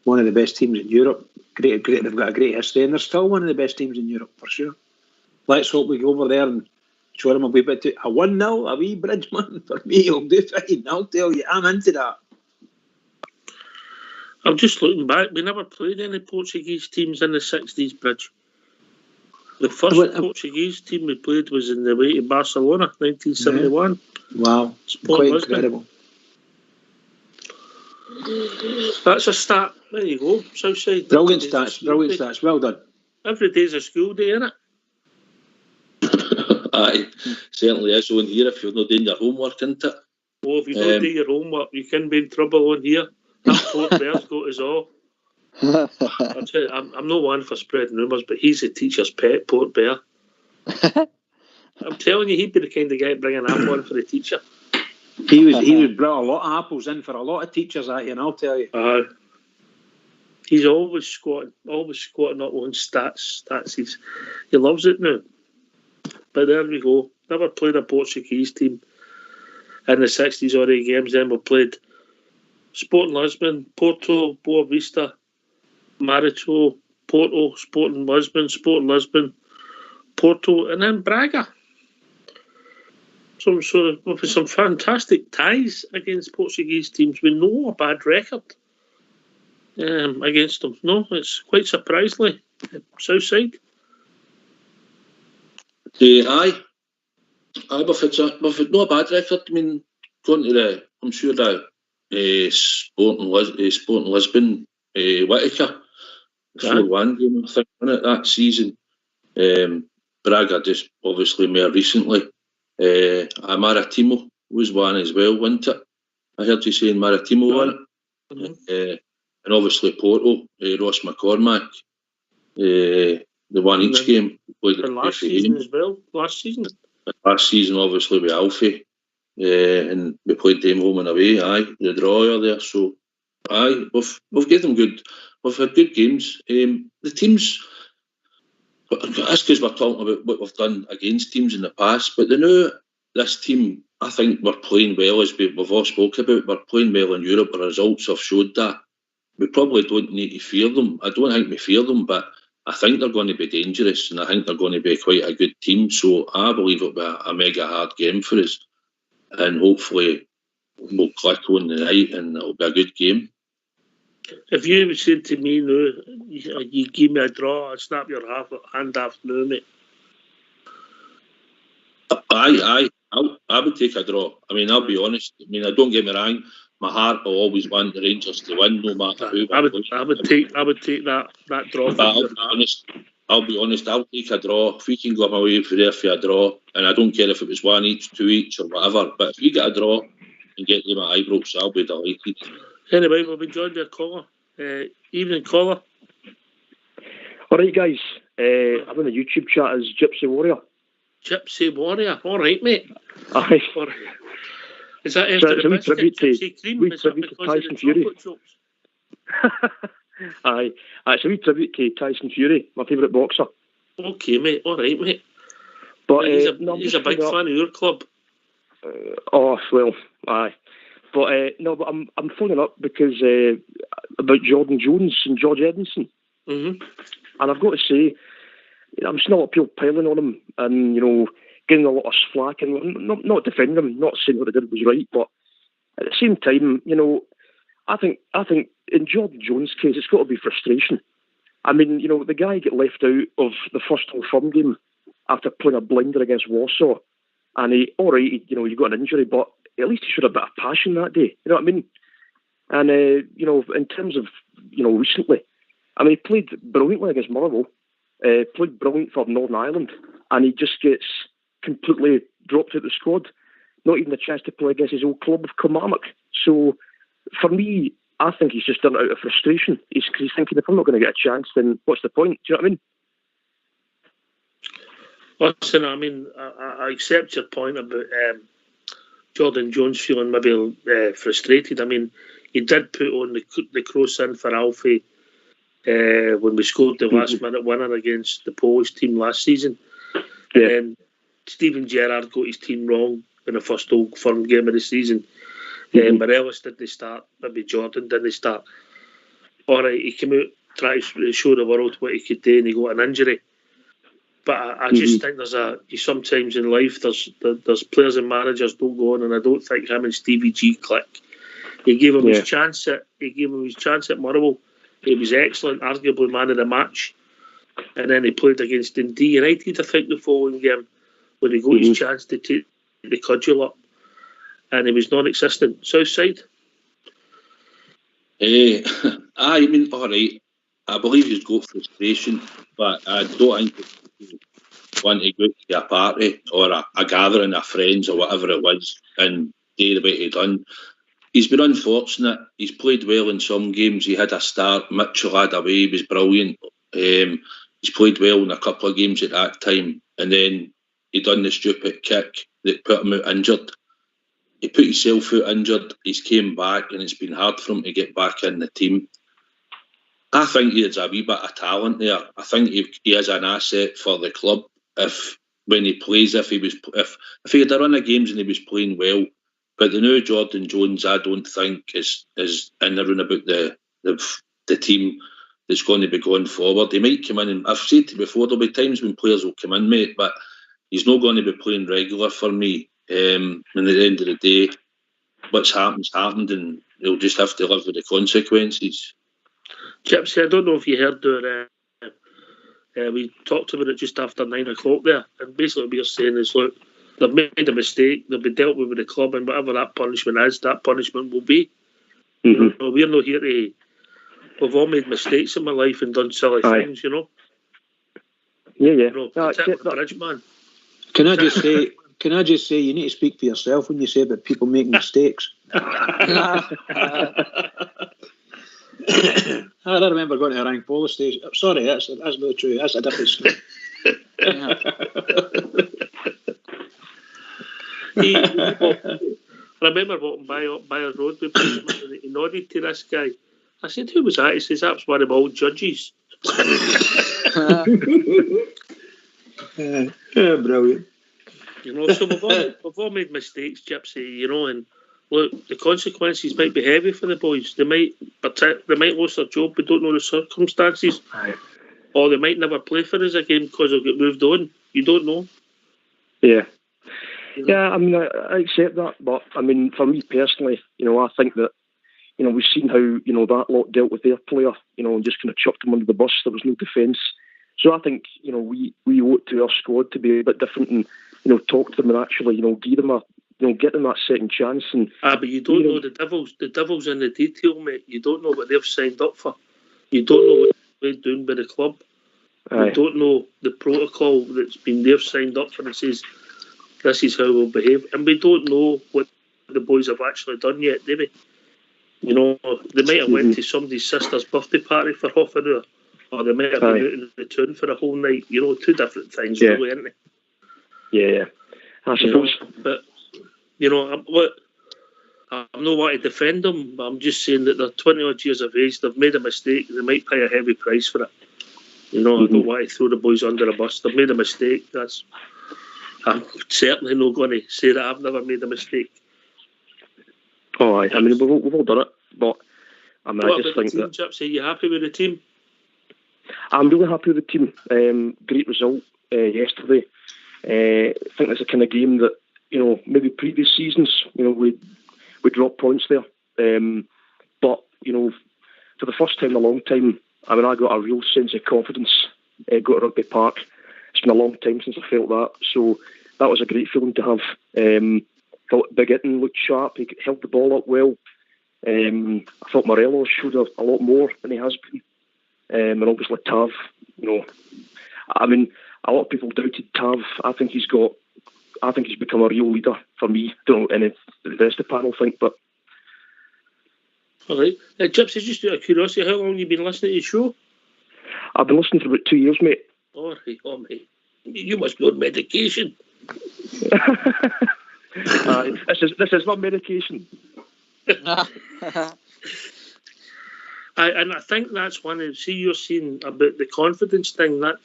One of the best teams in Europe. Great. They've got a great history, and they're still one of the best teams in Europe for sure. Let's hope we go over there and show them a wee bit. A 1-0, a wee Bridgeman for me. I'll do fine. I'll tell you, I'm into that. I'm just looking back. We never played any Portuguese teams in the 60s, Bridge. The first Portuguese team we played was in the way to Barcelona, 1971. Wow, quite incredible. That's a start. There you go, Southside. Brilliant stats. Well done. Every day's a school day, isn't it? Aye, certainly is on here if you're not doing your homework, isn't it? Oh, if you don't do your homework, you can be in trouble on here. That Port Bear's got us all. I'll tell you, I'm not one for spreading rumours, but he's the teacher's pet, Port Bear. I'm telling you, he'd be the kind of guy to bring an apple on for the teacher. He would bring a lot of apples in for a lot of teachers, that, and I'll tell you. He's always squatting up on stats. He loves it now. But there we go. Never played a Portuguese team in the 60s or 8 games. Then we played Sporting Lisbon, Porto, Boa Vista, Marítimo, Porto, Sporting Lisbon, Porto, and then Braga. With some fantastic ties against Portuguese teams with no bad record against them. No, it's quite surprisingly Southside. Aye, we've had no bad record. I mean, going to I'm sure that Sporting Lisbon, Whittaker, 4-1 game, I think, wasn't it, that season. Braga just obviously more recently. Marítimo was one as well, wasn't it? I heard you saying Marítimo won it. And obviously Porto, Ross McCormack, they won each game. And last season as well. Last season, obviously, with Alfie. And we played them home and away. Aye, the draw there. So, aye, we've given them good. We've had good games. The teams, that's because we're talking about what we've done against teams in the past. But this team, I think we're playing well, as we've all spoke about. We're playing well in Europe. The results have showed that. We probably don't need to fear them. I don't think we fear them, but I think they're going to be dangerous, and I think they're going to be quite a good team. So I believe it'll be a mega hard game for us, and hopefully we'll click on the night, and it'll be a good game. If you said to me now, you give me a draw, I'd snap your hand off now, mate. I would take a draw. I mean, I'll be honest. I mean, don't get me wrong. My heart will always want the Rangers to win, no matter who. I would take that draw. But I'll be honest. I'll take a draw. If we can go away for a draw, and I don't care if it was 1 each, 2 each, or whatever. But if we get a draw and get them at Ibrox, I'll be delighted. Anyway, we'll be joined by a caller. Evening, caller. All right, guys. I'm in the YouTube chat as Gypsy Warrior. Gypsy Warrior. All right, mate. Aye. Is that after the biscuit, Gypsy cream? Is that because of the chocolate chips? Aye. It's a wee tribute to Tyson Fury, my favourite boxer. Okay, mate. All right, mate. But he's a big fan of your club. Aye. But but I'm phoning up because about Jordan Jones and George Edmondson. Mm-hmm. And I've got to say, I'm seeing a lot of people piling on him and, getting a lot of slack and not defending him, not saying what they did was right, but at the same time, I think in Jordan Jones' case, it's got to be frustration. I mean, the guy got left out of the first Old Firm game after playing a blinder against Warsaw, and he got an injury, but at least he showed a bit of passion that day. You know what I mean? And in terms of recently, I mean, he played brilliantly against Motherwell, played brilliant for Northern Ireland, and he just gets completely dropped out the squad. Not even a chance to play against his old club of Kilmarnock. So, for me, I think he's just done it out of frustration. He's thinking, if I'm not going to get a chance, then what's the point? Do you know what I mean? Listen, I mean, I accept your point about Jordan Jones feeling maybe frustrated. I mean, he did put on the cross in for Alfie when we scored the last minute winner against the Polish team last season. Yeah. And Stephen Gerrard got his team wrong in the first Old Firm game of the season. Morelos didn't start, maybe Jordan didn't start. All right, he came out, tried to show the world what he could do, and he got an injury. But I just think sometimes in life there's players and managers don't go on, and I don't think him and Stevie G click. He gave him his chance at Motherwell. He was excellent, arguably man of the match. And then he played against Dundee United, I think, the following game, when he got his chance to take the cudgel up, and he was non-existent. Southside. I mean, all right. I believe he's got frustration, but I don't think he want to go to a party or a gathering of friends or whatever it was and the way he done. He's been unfortunate. He's played well in some games. He had a start. Mitchell had away. He was brilliant. He's played well in a couple of games at that time. And then he done the stupid kick that put him out injured. He put himself out injured. He's came back, and it's been hard for him to get back in the team. I think he has a wee bit of talent there. I think he is an asset for the club. When he plays, if he had a run of games and he was playing well. But the new Jordan Jones, I don't think is in around about the team that's going to be going forward. He might come in, and I've said to you before, there'll be times when players will come in, mate, but he's not going to be playing regular for me. And at the end of the day, what's happened, and he'll just have to live with the consequences. Gypsy, I don't know if you heard we talked about it just after 9 o'clock there, and basically what we're saying is, look, they've made a mistake, they'll be dealt with the club, and whatever that punishment is, that punishment will be. Mm-hmm. You know, we're not here to... We've all made mistakes in my life and done silly things, you know. Yeah. You know, protect the bridge, man. Can I just say, you need to speak for yourself when you say about people making mistakes. I remember going to a rank police station. Sorry, that's not true. That's a different story. I remember walking by a road with him, and he nodded to this guy. I said, who was that? He says, that's one of my old judges. Brilliant. You know, so we've all made mistakes, Gypsy, you know, and look, the consequences might be heavy for the boys. They might lose their job, we don't know the circumstances. Or they might never play for us again because they'll get moved on. You don't know. Yeah. You know? Yeah, I mean, I accept that, but I mean, for me personally, you know, I think that, you know, we've seen how, you know, that lot dealt with their player, you know, and just kind of chucked him under the bus. There was no defence. So I think, you know, we owe it to our squad to be a bit different and, you know, talk to them and actually, you know, give them get them that second chance. And but you don't know the devil's in the detail, mate. You don't know what they've signed up for. You don't know what they're doing by the club. You don't know the protocol that's been they've signed up for and says this is how we'll behave. And we don't know what the boys have actually done yet, do we? You know, they might have went to somebody's sister's birthday party for half an hour, or they might have been out in the town for a whole night. You know, two different things, really, aren't they? Yeah. I suppose. But, you know, I'm not wanting to defend them, but I'm just saying that they're 20-odd years of age, they've made a mistake, they might pay a heavy price for it. You know, I don't want to throw the boys under a bus. They've made a mistake. I'm certainly not going to say that I've never made a mistake. Oh, I mean, we've all done it, but I mean, I just think that... Gypsy, are you happy with the team? I'm really happy with the team. Great result yesterday. I think it's a kind of game that, you know, maybe previous seasons, you know, we dropped points there. But, you know, for the first time in a long time, I mean, I got a real sense of confidence go to Rugby Park. It's been a long time since I felt that. So that was a great feeling to have. Thought Big Itten looked sharp. He held the ball up well. I thought Morelos showed a lot more than he has been. And obviously Tav, you know, I mean, a lot of people doubted Tav. I think he's become a real leader for me. Don't know any the rest of the panel think, but. All right. Gypsy, just out of curiosity, how long have you been listening to the show? I've been listening for about 2 years, mate. All right, mate. You must be on medication. This is my medication. And I think that's one of, see, you're saying about the confidence thing, that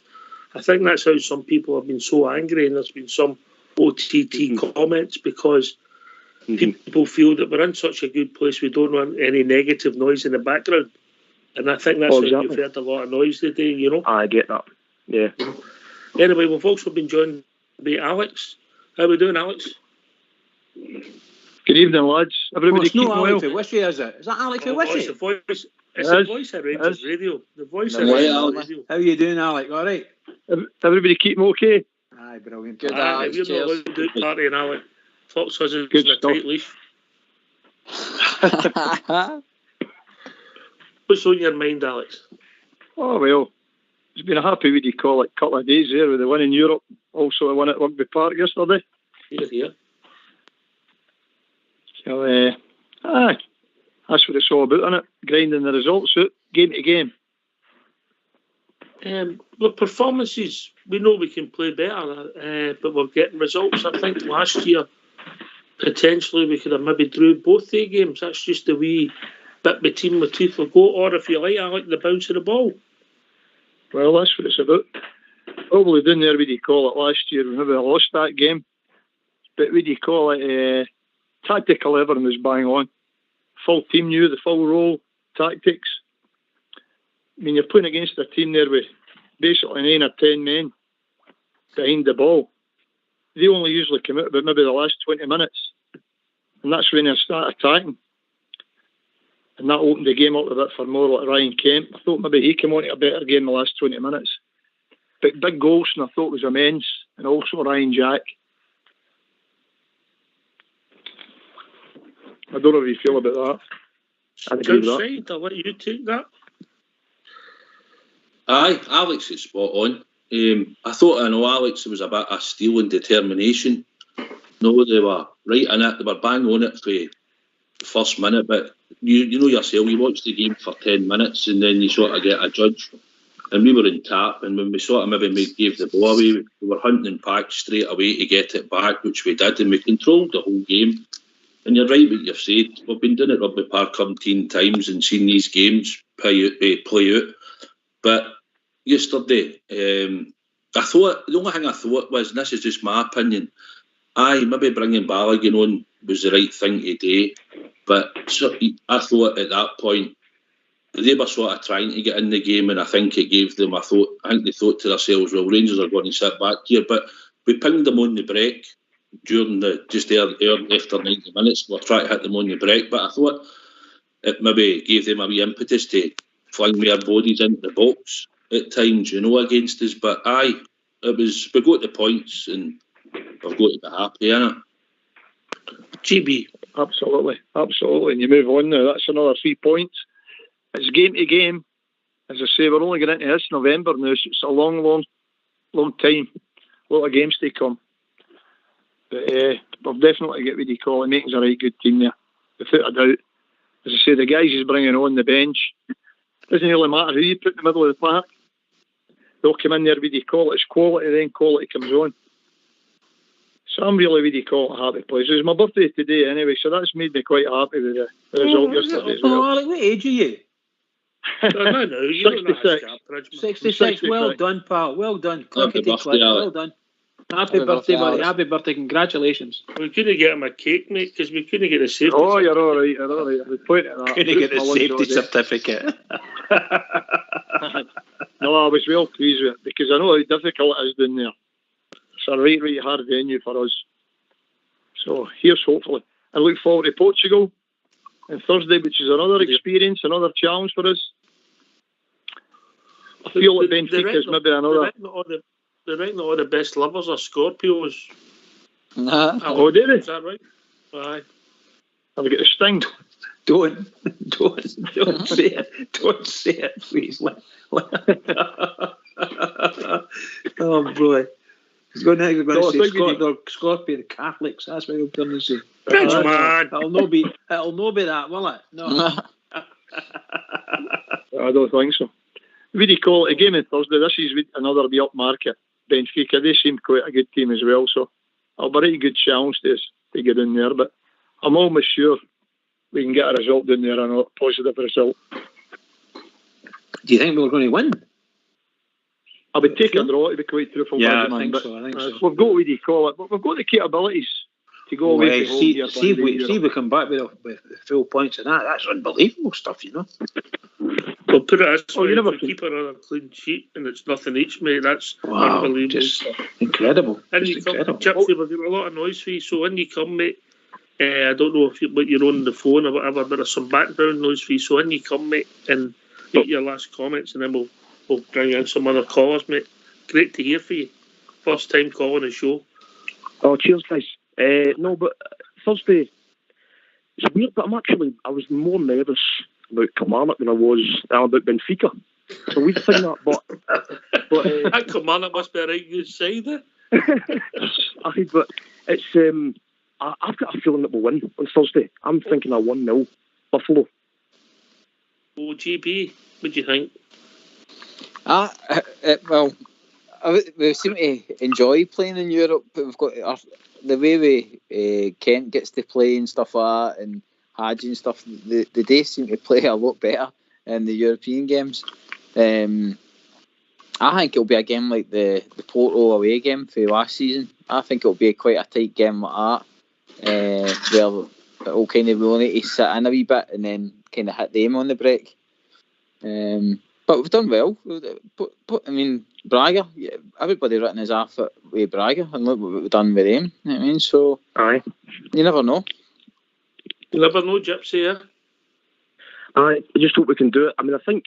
I think that's how some people have been so angry, and there's been some OTT comments because people feel that we're in such a good place, we don't want any negative noise in the background. And I think that's why you've heard a lot of noise today, you know. I get that, yeah. Anyway, we've also been joined by Alex. How are we doing, Alex? Good evening, lads. Everybody keep well. Alex Wishy, is it? Is that Alex Wishy? It's the voice of Rangers Radio. The voice of Rangers Radio. How are you doing, Alex? All right? Everybody keep okay? Aye, brilliant. Good, Alex. You're not allowed to do partying, Alex. Fox has a tight leash. What's on your mind, Alex? Oh, well, it's been a happy, what do you call it, couple of days there with the win in Europe. Also, the win at Rugby Park yesterday. Here. So, aye, that's what it's all about, isn't it? Grinding the results out, game to game. With performances, we know we can play better, but we're getting results. I think last year, potentially, we could have maybe drew both the games. That's just the wee bit between my teeth will go. Or if you like, I like the bounce of the ball. Well, that's what it's about. Probably down there, what do you call it, last year, whenever I lost that game. But what do you call it? Tactical everything was bang on. Full team knew the full role, tactics. I mean, you're playing against a team there with basically 9 or 10 men behind the ball. They only usually come out about maybe the last 20 minutes. And that's when they start attacking. And that opened the game up a bit for more like Ryan Kemp. I thought maybe he came on to a better game in the last 20 minutes. But Big Golson, I thought was immense. And also Ryan Jack. I don't know how you feel about that. I agree with that. I'll let you take that. Aye, Alex is spot on. I know Alex was a bit of steel and determination. No, they were right in it. They were bang on it for the first minute. But you know yourself, you watch the game for 10 minutes and then you sort of get a judge. And we were in tap, and when we sort of maybe gave the ball away, we were hunting and packed straight away to get it back, which we did, and we controlled the whole game. And you're right what you've said. We've been doing it Rugby Park 17 times and seen these games play out. But yesterday, I thought, the only thing I thought was, and this is just my opinion, maybe bringing Balogun on was the right thing to do. But so, I thought at that point, they were sort of trying to get in the game, and I think it gave them, I think they thought to themselves, well, Rangers are going to sit back here. But we pinged them on the break during after 90 minutes. We're trying to hit them on the break, but I thought it maybe gave them a wee impetus to fling their bodies into the box at times, against us. But we got the points and we've got to be happy, innit? GB. Absolutely. And you move on now, that's another 3 points. It's game to game. As I say, we're only getting into this November now, so it's a long time. A lot of games to come. But we've definitely got what you call it, making a right good team there, without a doubt. As I say, the guys he's bringing on the bench, doesn't really matter who you put in the middle of the park. They'll come in there, what you call it, it's quality, then quality comes on. So I'm really, what you call it, happy place. It was my birthday today anyway, so that's made me quite happy with the result yesterday as well. Alec, what age are you? No, you 66. 66. Well done, pal. Well done. Clickety click. Well done. Happy birthday, buddy. Happy birthday. Congratulations. We couldn't get him a cake, mate, because we couldn't get a safety. Oh, you're all right. We point at that. Couldn't get a safety certificate. No, I was well pleased with it, because I know how difficult it is down there. It's a right hard venue for us. So here's hopefully. I look forward to Portugal on Thursday, which is another experience, another challenge for us. I feel like Benfica is maybe another. They reckon all the best lovers are Scorpios. Oh, did they? Is that right? Aye. Have we got a sting? Don't say it. Don't say it, please. Oh boy. He's going to say Scorpio, the Catholics. That's what he'll turn and say. Man. It'll no be that, will it? No. I don't think so. What do you call it? A game on Thursday. This is another be up market. Benfica, they seem quite a good team as well, so it'll be a really good challenge to get in there. But I'm almost sure we can get a result down there, and a positive result. Do you think we're going to win? I would take a draw to be quite truthful. Yeah, I think so. We've got, what do you call it? We've got the capabilities to go away. See if we come back with full points and that. That's unbelievable stuff, Well, put it this way, if we keep another clean sheet and it's nothing each, mate, that's unbelievable. Just incredible. And you come, Gypsy, we're getting a lot of noise for you, so when you come, mate, I don't know if you're on the phone or whatever, but there's some background noise for you, so when you come, mate, and make your last comments, and then we'll bring in some other callers, mate. Great to hear from you. First time calling a show. Oh, cheers, guys. No, but Thursday, it's weird, but I was more nervous about Kilmarnock than I was about Benfica. It's a weird thing, that, but that Kilmarnock must be a right good side, Aye, but it's I've got a feeling that we'll win on Thursday. I'm thinking a 1-0 Buffalo. Oh, GB, what do you think? Well, we seem to enjoy playing in Europe, but we've got the way Kent gets to play and stuff like that, and Hadji and stuff. They do seem to play a lot better in the European games. I think it'll be a game like the Porto away game for last season. I think it'll be quite a tight game like that, where it'll kind of we'll need to sit in a wee bit and then kind of hit them on the break. But we've done well. But I mean, Braga, everybody written us off with Braga, and look what we've done with them. You know what I mean? So, aye, you never know. You never know, Gypsy, yeah? I just hope we can do it. I mean, I think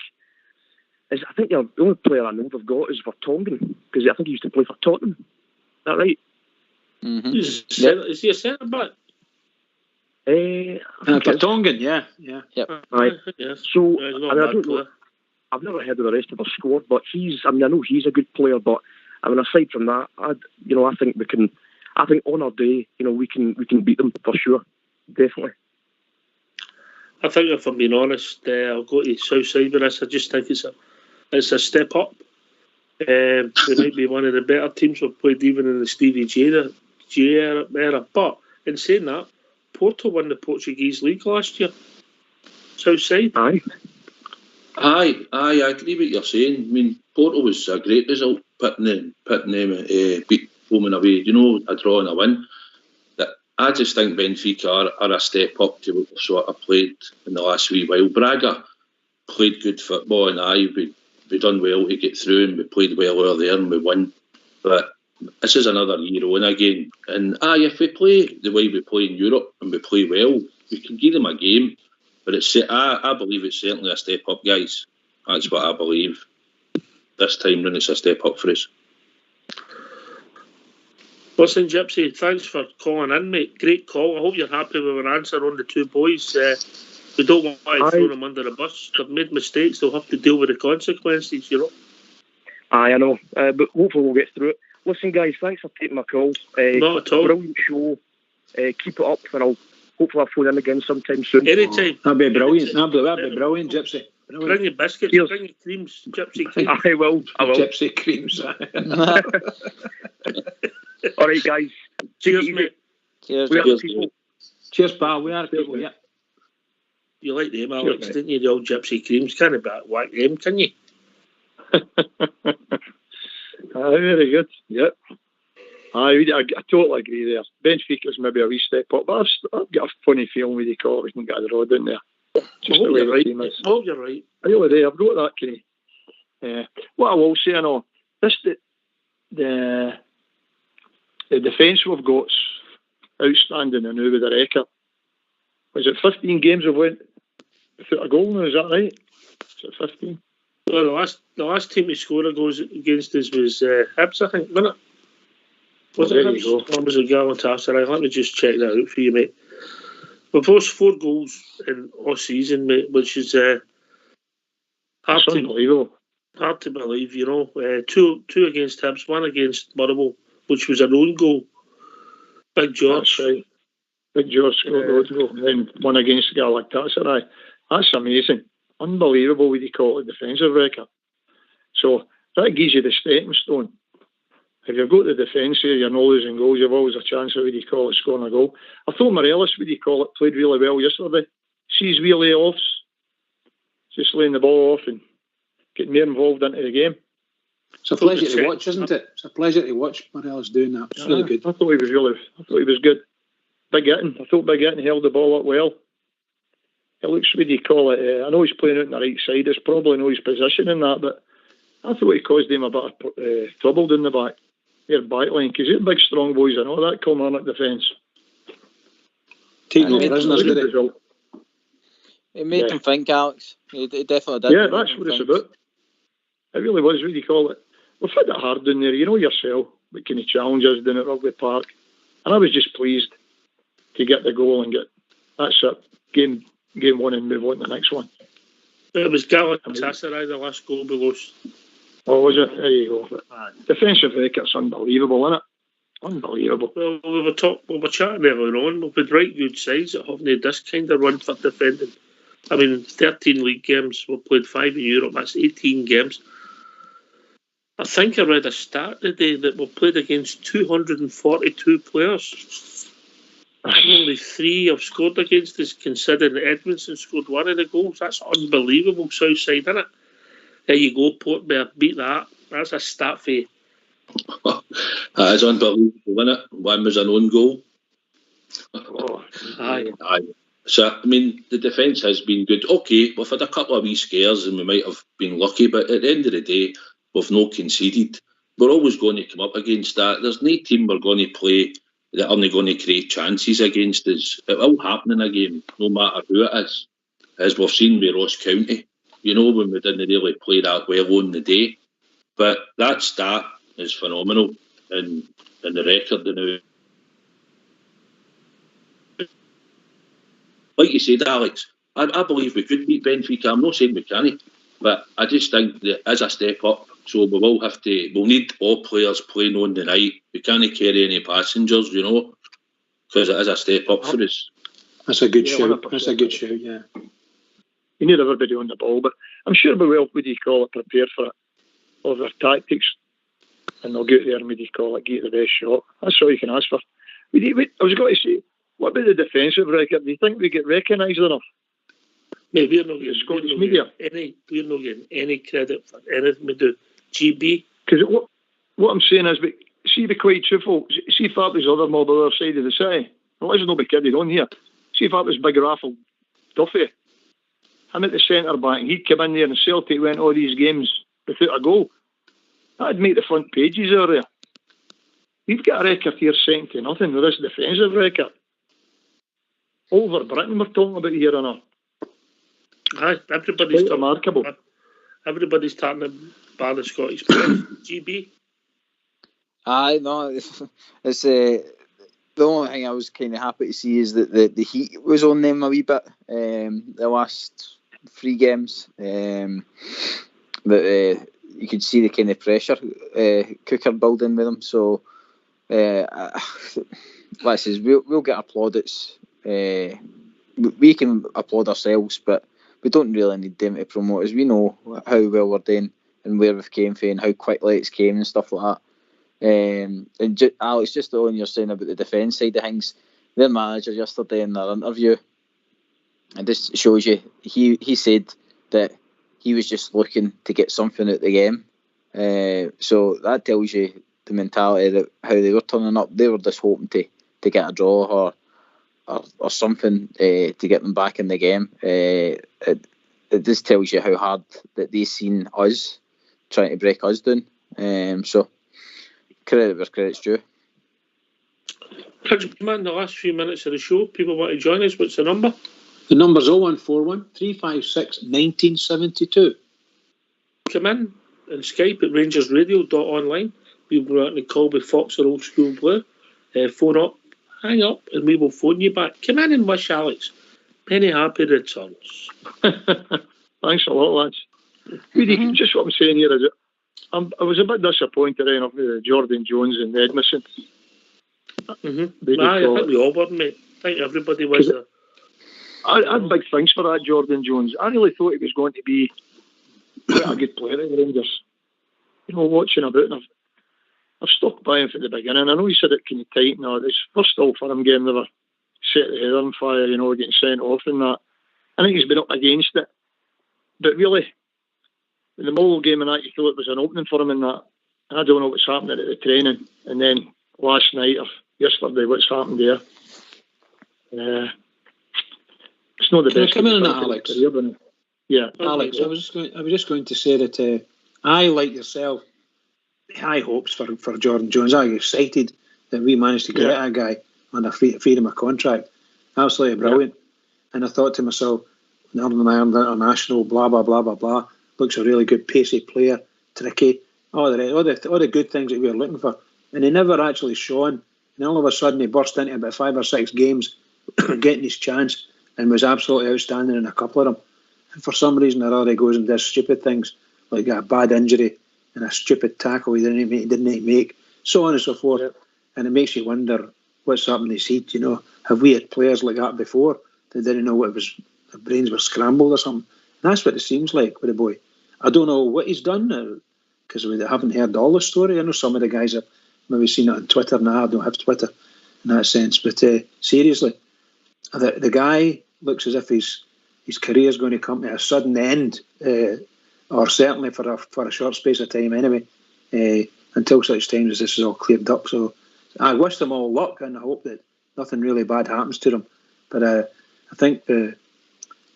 the only player I know they've got is Vertonghen, because I think he used to play for Tottenham. Is that right? Mm-hmm. Is he a centre back? Vertonghen, yeah. Yep. Right. Yes. So, Yeah, he's I not mean, a I bad don't know. player. I've never heard of the rest of the squad, but I know he's a good player, but I mean, aside from that, I think we can. I think on our day, we can beat them for sure, definitely. I think if I'm being honest, I'll go to Southside with this. I just think it's a step up. They might be one of the better teams we've played even in the Stevie J era. But in saying that, Porto won the Portuguese League last year. Southside. I agree with what you're saying. I mean, Porto was a great result, putting them beat home and away. A draw and a win. I just think Benfica are a step up to what we've sort of played in the last wee while. Braga played good football, and we done well to get through, and we played well over there, and we won. But this is another year on again. And if we play the way we play in Europe and we play well, we can give them a game. But I believe it's certainly a step up, guys. That's what I believe. This time round, it's a step up for us. Listen, Gypsy, thanks for calling in, mate. Great call. I hope you're happy with our answer on the two boys. We don't want to throw them under the bus. They've made mistakes. They'll have to deal with the consequences, I know. But hopefully we'll get through it. Listen, guys, thanks for taking my call. Not at all. Brilliant show. Keep it up, and hopefully I'll phone in again sometime soon. Anytime. That'd be brilliant. That'd be brilliant, Gypsy. Brilliant. Bring your biscuits, Cheers. bring your creams, Gypsy creams. I will. Gypsy creams. All right, guys. Cheers, mate. Cheers. We are people. Cheers, pal. We are people, yeah. You like them, Alex, Cheers, didn't you? The old Gypsy creams. Can't whack them, can you? Very good. Yep. I totally agree there. Benfica's maybe a wee step up, but I've got a funny feeling with the call we can get the road in there. Just the way the team is. Oh, you're right. I really do. I've got that kind of. What I will say, I know the defence we've got's outstanding now with the record. Was it 15 games we've went without a goal now? Is that right? Is it 15? Well, the last team to score a goal against us was Hibs, I think, wasn't it? Was it There you Hibs? Or was it Galatasaray? Let me just check that out for you, mate. We've lost 4 goals in all season, mate, which is That's unbelievable. hard to believe, Two against Hibs, 1 against Motherwell, which was an own goal. Big George. That's right. Big George scored the own goal, and then 1 against Galatasaray. That's amazing. Unbelievable what you call it, defensive record. So that gives you the stepping stone. If you've got the defence here, you're not losing goals, you've always a chance of, scoring a goal. I thought Morelos, played really well yesterday. Sees wee layoffs, just laying the ball off and getting more involved into the game. It's a pleasure to watch, isn't it? It's a pleasure to watch Morelos doing that. It's really good. I thought he was good. Big Hitton. I thought Big Hitton held the ball up well. It looks, I know he's playing out on the right side. It's probably not his position in that, but I thought he caused him a bit of trouble down the back. Their back line, because they're big, strong boys and all that Kilmarnock defence. Taking over prisoners, did it? It made them think, Alex. It definitely did. Yeah, that's what it's about. It really was, what do you call it? We've had it hard down there, yourself, what kind of challenges down at Rugby Park. And I was just pleased to get the goal and get, that's it, game 1 and move on to the next one. It was Galatasaray, the last goal we lost. Oh, was it? There you go. Defensive record's unbelievable, isn't it? Unbelievable. Well, we were chatting earlier on. We've had right good sides that haven't had this kind of run for defending. I mean, 13 league games. We've played 5 in Europe. That's 18 games. I think I read a stat today that we've played against 242 players. Only 3 have scored against us, considering that Edmondson scored 1 of the goals. That's unbelievable, Southside, isn't it? There you go, Portbear, beat that. That's a stat for you. That is unbelievable, isn't it? 1 was an own goal. Aye. So, I mean, the defence has been good. Okay, we've had a couple of wee scares and we might have been lucky, but at the end of the day, we've not conceded. We're always going to come up against that. There's no team we're going to play that aren't going to create chances against us. It will happen in a game, no matter who it is. As we've seen with Ross County, you know, when we didn't really play that well on the day. But that stat is phenomenal in the record now. Like you said, Alex, I believe we could beat Benfica. I'm not saying we can't, but I just think that as a step up, so we will have to. We'll need all players playing on the night. We can't carry any passengers, you know, because it is a step up for us. That's a good shout. 100%. That's a good shout. Yeah. You need everybody on the ball, but I'm sure we will, what do you call it, prepare for it, all their tactics, and they'll get there and, what do you call it, get the best shot. That's all you can ask for. I was going to say, what about the defensive record? Do you think we get recognised enough? Mate, we're not getting Scottish media. We're not getting any credit for anything we do. GB. Because what I'm saying is, see, be quite truthful. See if that was the other mob on the other side of the city. Well, let's not be kidding on here. See if that was Big Raffle Duffy. Him at the centre back, he'd come in there and Celtic went all these games without a goal. That'd make the front pages out there. We've got a record here second to nothing with this defensive record. Over Britain we're talking about here or not. Aye, everybody's remarkable. Everybody's starting to ban the Scottish players. GB. Aye, no, it's the only thing I was kind of happy to see is that the heat was on them a wee bit. The last 3 games, that you could see the kind of pressure Cooker building with them. So, like I says, we'll get our plaudits. We can applaud ourselves, but we don't really need them to promote us. We know how well we're doing and where we've came from and how quickly it's came and stuff like that. Alex, just on you're saying about the defence side of things, their manager yesterday in their interview, and this shows you, he said that he was just looking to get something out the game. So that tells you the mentality that how they were turning up. They were just hoping to get a draw or something to get them back in the game. It just tells you how hard that they've seen us trying to break us down. So credit where credit's due. Man, the last few minutes of the show, people want to join us. What's the number? The number's 0141 356 1972. Come in and Skype at rangersradio.online. We'll be out to call with Fox or Old School Blue. Phone up, hang up, and we will phone you back. Come in and wish Alex many happy returns. Thanks a lot, lads. Really, just what I'm saying here is I was a bit disappointed with Jordan Jones and Edmondson. I think we all were, mate. I think everybody was. I had big things for that Jordan Jones. I really thought he was going to be quite a good player in the Rangers. You know, watching about, and I've stuck by him from the beginning. I know he said it can tight now. It's first all for him getting never set the head on fire, you know, getting sent off and that. I think he's been up against it. But really, in the Mole game and that, you feel it was an opening for him in that. And I don't know what's happening at the training. And then last night or yesterday, what's happened there. It's not the Can best. I come in on that, Alex? Career, yeah, Alex, I was just going to say that I, like yourself, high hopes for Jordan Jones. I'm excited that we managed to get a guy on a freedom of contract. Absolutely brilliant. And I thought to myself, Northern Ireland International, blah blah blah blah blah. Looks a really good pacey player, tricky, all the good things that we were looking for. And he never actually shone. And all of a sudden he burst into about 5 or 6 games, getting his chance, and was absolutely outstanding in a couple of them. And for some reason or other, he goes and does stupid things, like a bad injury and a stupid tackle he didn't make, so on and so forth. and it makes you wonder what's up in his head. Have we had players like that before that didn't know what it was? Their brains were scrambled or something. And that's what it seems like with the boy. I don't know what he's done because we haven't heard all the story. I know some of the guys have maybe seen it on Twitter. Now I don't have Twitter in that sense, but seriously, the guy looks as if his career is going to come to a sudden end, or certainly for a short space of time anyway, until such times as this is all cleared up. So I wish them all luck, and I hope that nothing really bad happens to them. But I think the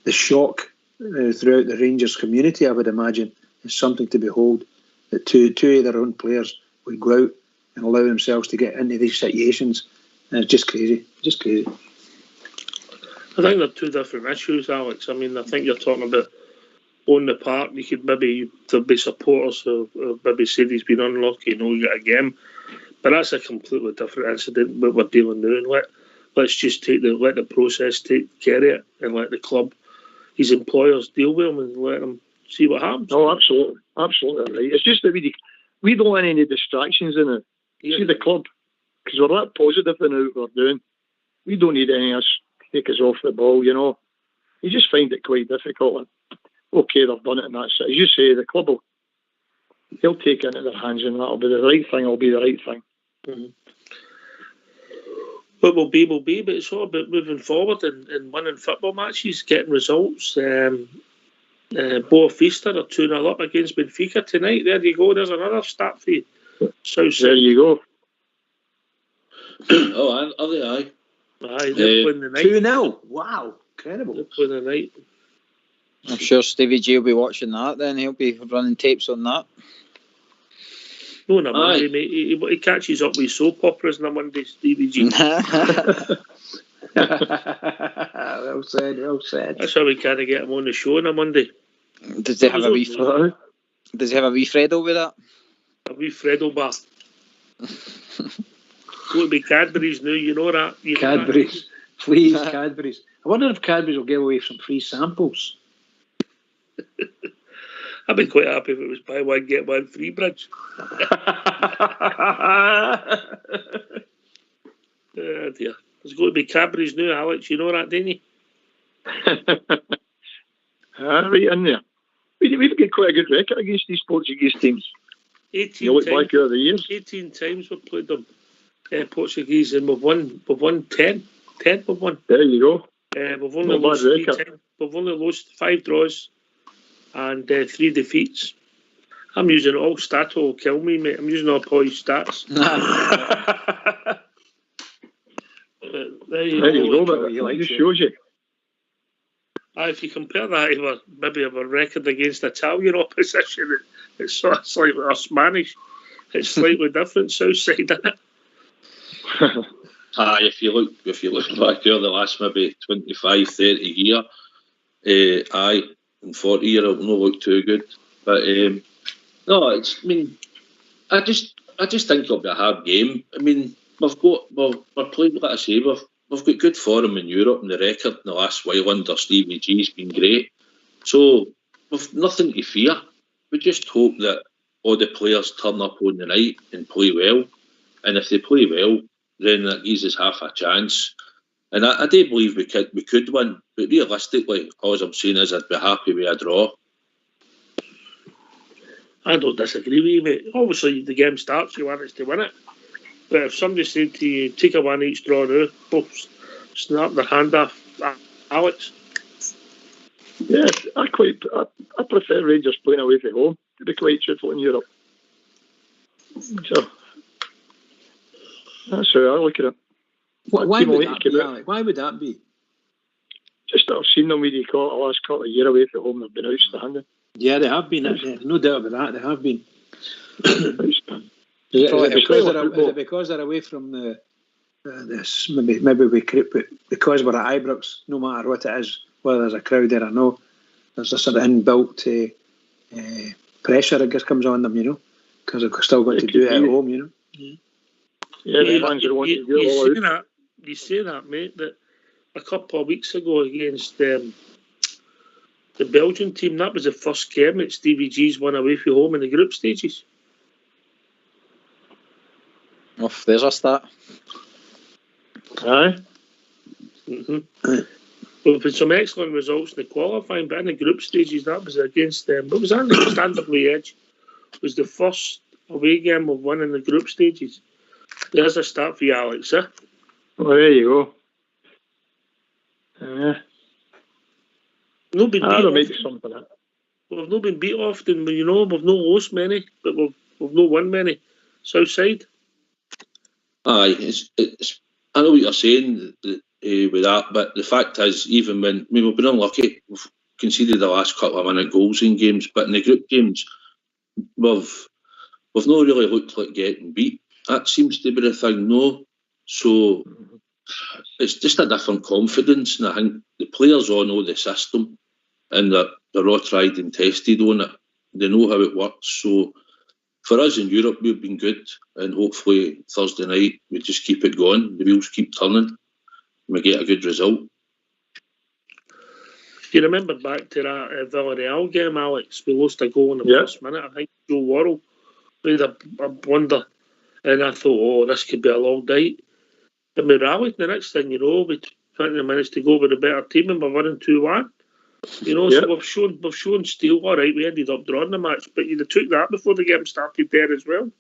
shock throughout the Rangers community, I would imagine, is something to behold. That two of their own players would go out and allow themselves to get into these situations. And it's just crazy. Just crazy. I think they're two different issues, Alex. I mean, I think you're talking about on the park. You could there'll be supporters who maybe say he's been unlucky, you get a game. But that's a completely different incident. What we're dealing now, and let's just let the process take care of it, and let the club, his employers, deal with him and let them see what happens. Oh, absolutely, right. It's just that we don't want any distractions in it. See the club, because we're that positive in what we're doing. We don't need any of us take us off the ball. You just find it quite difficult. Okay, they've done it, and that's it. As you say, the club they'll take it into their hands, and that'll be the right thing. It'll be the right thing. Mm-hmm. What will be, but it's all about moving forward and winning football matches, getting results. Boa Vista are 2-0 up against Benfica tonight. There you go. There's another stat for you. There you go. Oh, are they? Aye. Aye, they're playing the night. 2-0. Wow, incredible. They're playing the night. I'm sure Stevie G will be watching that. Then he'll be running tapes on that. No, on a Monday, mate. He catches up with soap operas on a Monday, Stevie G. Well said, well said. That's how we kind of get him on the show on a Monday. Does he have a wee Fredo with that? A wee Fredo bar. Going to be Cadbury's now, you know that. Cadbury's. Please, Cadbury's. I wonder if Cadbury's will give away some free samples. I'd be quite happy if it was buy one, get one free, Bridge. Oh dear. There's going to be Cadbury's now, Alex. You know that, didn't you? Right in there. We've got quite a good record against these Portuguese teams. 18 you look times, back over the years. 18 times we've played them, Portuguese, and we've won 10. 10 we've won. There you go. We've only lost 3 times. We've only lost 5 draws and 3 defeats. I'm using all stats will kill me, mate. I'm using all Poy's stats. There you go. But it just shows you. If you compare that to maybe a record against Italian opposition, it's sort of slightly or Spanish. It's slightly different, south side, isn't it? If you look back here the last maybe 25, 30 year, in 40 year it'll not look too good. But no, I just think it'll be a hard game. I mean, we're playing, like I say, we've got good form in Europe, and the record in the last while under Stevie G's been great. So we've nothing to fear. We just hope that all the players turn up on the night and play well. And if they play well, then that gives us half a chance. And I do believe we could win. But realistically, all I'm saying is I'd be happy with a draw. I don't disagree with you, mate. Obviously, the game starts, you want us to win it. But if somebody said to you, take a 1 each draw now, both snap their hand off Alex. Yeah, I prefer Rangers playing away from home, to be quite truthful, in Europe. So that's how I look at it. Why would that be, Alec? Why would that be? Just that I've seen them the last couple of years away from home. They've been outstanding. Yeah, they have been. No doubt about that. They have been. Is it because they're away from this? Maybe because we're at Ibrox, no matter what it is, whether there's a crowd there or no, there's a sort of inbuilt pressure that just comes on them, because they've still got to do it at home, Yeah, the fans are wanting to do it all out. You say that, mate, that a couple of weeks ago against the Belgian team, that was the first game that Stevie G's won away from home in the group stages. Oh, there's a start. Aye. We've had some excellent results in the qualifying, but in the group stages, that was against them. But was that the Standard Liège? Was the first away game we've won in the group stages. There's a start for you, Alex, eh? Well, there you go. No been beat There might be often. something in it. We've not been beat often, but we've not lost many, but we've not won many. Southside. Aye, it's. I know what you're saying with that, but the fact is, even when we've been unlucky, we've conceded the last couple of minute goals in games, but in the group games, we've not really looked like getting beat. That seems to be the thing, no. So it's just a different confidence, and I think the players all know the system, and they're all tried and tested on it. They know how it works. So for us in Europe, we've been good, and hopefully Thursday night we just keep it going. The wheels keep turning, and we get a good result. If you remember back to that Villarreal game, Alex, we lost a goal in the first minute. I think Joe Worrell made a blunder, and I thought, oh, this could be a long night. And we rallied. The next thing you know, with 20 minutes to go with a better team, and we're winning 2-1. You know, so we've shown steel. All right, we ended up drawing the match, but you'd have took that before the game started there as well.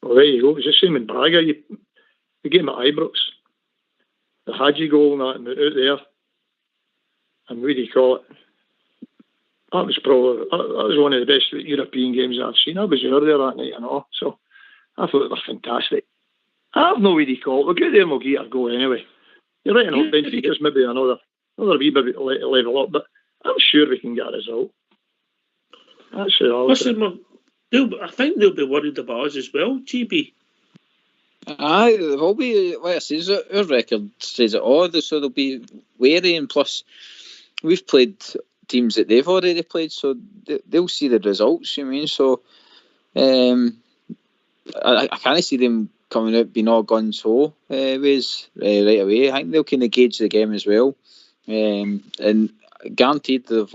Well, there you go. It was the same in Braga. You get him at Ibrox. The Hadji goal and that, and out there. And what do you call it? That was one of the best European games I've seen. I was there that night and all. So I thought it was fantastic. I have no way to call it. We'll get there and we'll get our goal anyway. You're right enough, Benfica's maybe another wee bit level up, but I'm sure we can get a result. That's it. Listen, I think they'll be worried about us as well, GB. Aye, they will be. Like I says, our record says it all, so they'll be wary, and plus we've played teams that they've already played, so they'll see the results, you mean? So I can't see them coming out being all guns ho ways right away. I think they'll kind of gauge the game as well, and guaranteed they've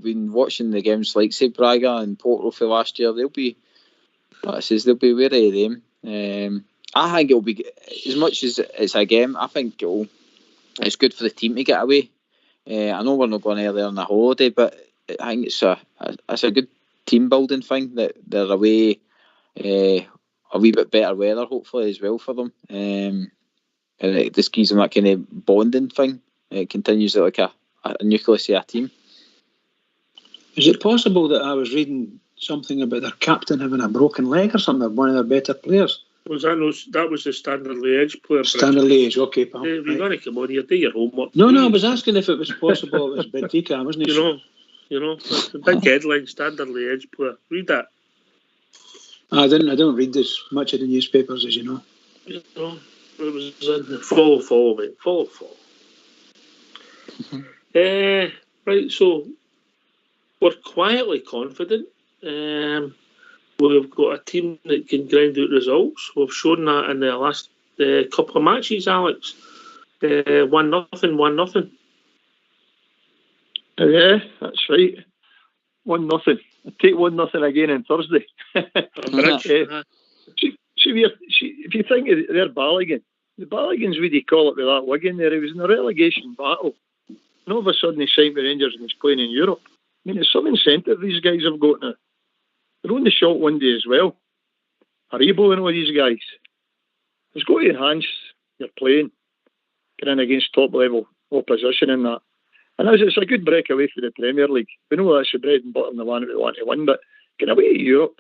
been watching the games like say Braga and Porto for last year. They'll be wary of them. I think it'll be, as much as it's a game, I think it's good for the team to get away. I know we're not going earlier on a holiday, but I think it's a good team building thing that they're away. A wee bit better weather, hopefully, as well for them. And it just gives them that kind of bonding thing. It continues like a nucleus of a team. Is it possible that I was reading something about their captain having a broken leg or something, one of their better players? That was the Standard Liège player. Standard Liège, okay, pal. If you're going to come on here, do your homework. No, I was asking if it was possible it was Benfica. I wasn't sure. You know, the big headline, Standard Liège player. Read that. I don't read as much of the newspapers, as you know. You know, it was in the follow, mate. Follow. Right, so we're quietly confident. We've got a team that can grind out results. We've shown that in the last couple of matches, Alex. 1-0. Yeah, that's right. 1-0. I'll take 1-0 again on Thursday. If you think of their Balogun, the Balogun's what do you call it with that Wigan there? He was in a relegation battle. And all of a sudden he signed with Rangers and he's playing in Europe. I mean, there's some incentive these guys have got now. They're on the shot one day as well. Haribo and all these guys. It's got to enhance your playing, getting against top level opposition in that. And it's a good breakaway for the Premier League. We know that's the bread and butter and the one that we want to win, but get away to Europe.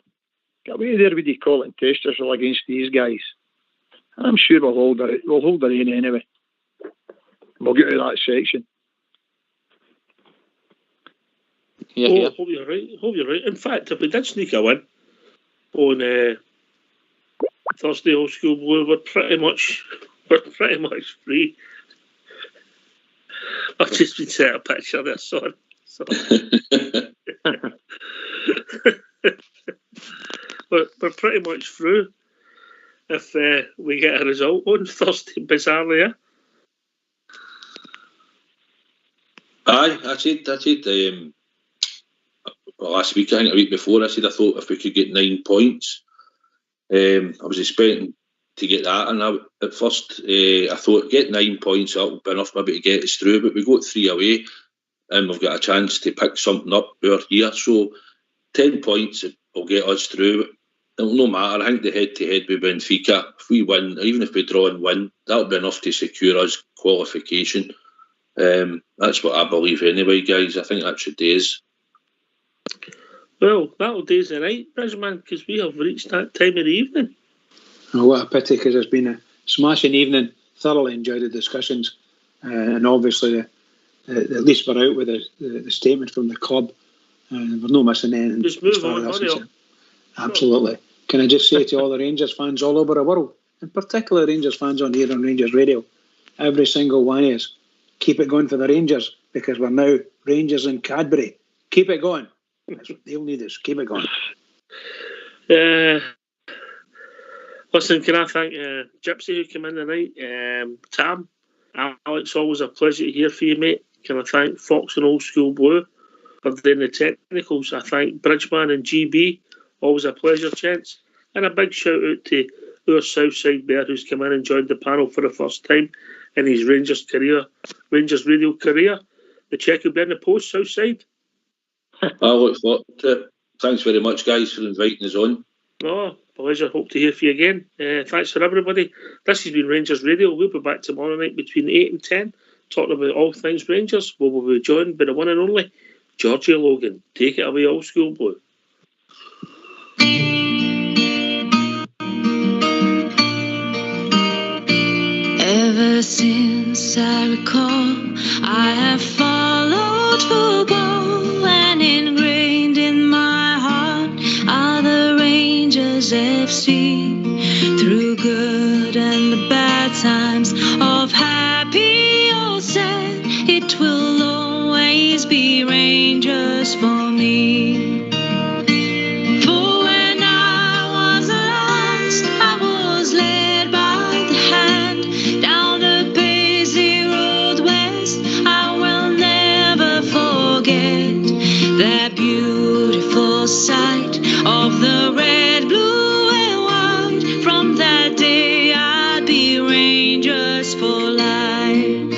Get away there, what do you call it, and test yourself against these guys. And I'm sure we'll hold our aim anyway. We'll get to that section. Yeah. Hope you're right. In fact, if we did sneak a win on Thursday, Old School Blue, we're pretty much free. I've just been sent a picture there, sorry. We're pretty much through if we get a result on Thursday, bizarrely, yeah? Aye, I said last week, I think a week before, I said I thought if we could get 9 points, I was expecting to get that. And at first, I thought get 9 points up would be enough maybe to get us through, but we got 3 away and we've got a chance to pick something up out here. So 10 points will get us through. It'll no matter. I think the head-to-head with Benfica, if we win, even if we draw and win, that'll be enough to secure us qualification. That's what I believe anyway, guys. I think that should do us. Well, that'll do us the night, Bridgeman, because we have reached that time of the evening. Oh, what a pity, because it's been a smashing evening. Thoroughly enjoyed the discussions, and obviously at least we're out with the statement from the club. We're not missing anything. Just move on. Absolutely. Can I just say to all the Rangers fans all over the world, in particular Rangers fans on here on Rangers Radio, every single one of us, keep it going for the Rangers, because we're now Rangers in Cadbury. Keep it going. That's what they'll need us. Keep it going. Listen, can I thank Gypsy who came in tonight, Tam, Alex, always a pleasure to hear from you, mate. Can I thank Fox and Old School Blue for doing the technicals. I thank Bridgeman and GB, always a pleasure, gents. And a big shout out to our Southside Bear who's come in and joined the panel for the first time in his Rangers radio career. The check will be in the post, Southside. I look forward to it. Thanks very much, guys, for inviting us on. Oh, pleasure. Hope to hear from you again. Thanks for everybody. This has been Rangers Radio. We'll be back tomorrow night between 8 and 10, talking about all things Rangers. We'll be joined by the one and only Georgie Logan. Take it away, Old School Blue. Ever since I recall, I have followed football, and ingrained in my heart are the Rangers FC. Through good and the bad times, of happy or sad, it will always be Rangers for me. For when I was lost, I was led by the hand down the Paisley Road West. I will never forget that beautiful sight of the red, blue and white. From that day I'd be Rangers for life.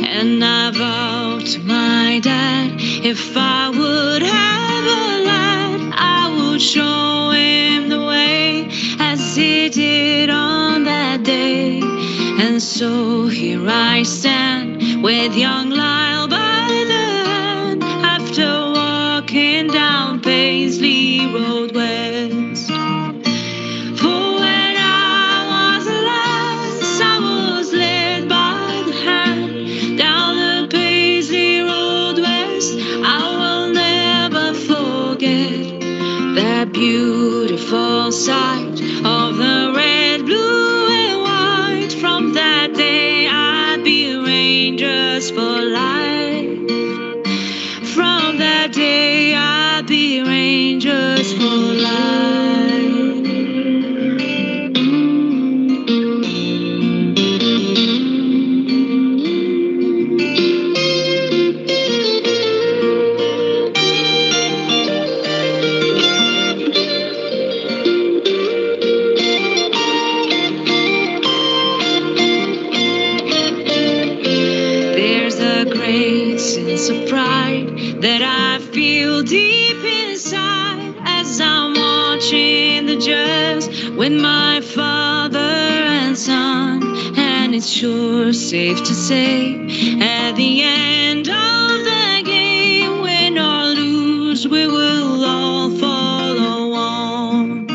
And I vowed to my dad, if I would have a lad, I would show him the way, as he did on that day. And so here I stand with young Lyle by the hand, after walking down Paisley Road West. For when I was lost, I was led by the hand down the Paisley Road West. I will never forget that beautiful sight of the red, blue and white. From that day I'd be Rangers for life. From that day I'd be Rangers for life. There's a great sense of pride that I feel deep inside as I'm watching the Jazz with my father and son. And it's sure safe to say, at the end of the game, win or lose, we will all follow on.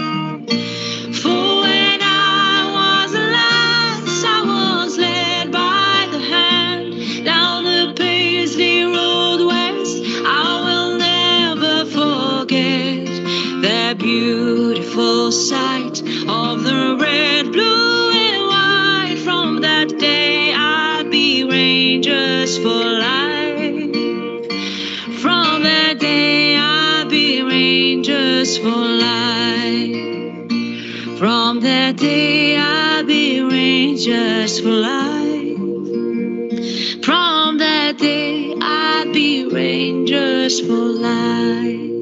For when I was lost, I was led by the hand down the Paisley Road West. I will never forget that beautiful sight of the red, blue and white. From that day I'd be Rangers for life. From that day I'd be Rangers for life. From that day I'd be Rangers for life. From that day I'd be Rangers for life.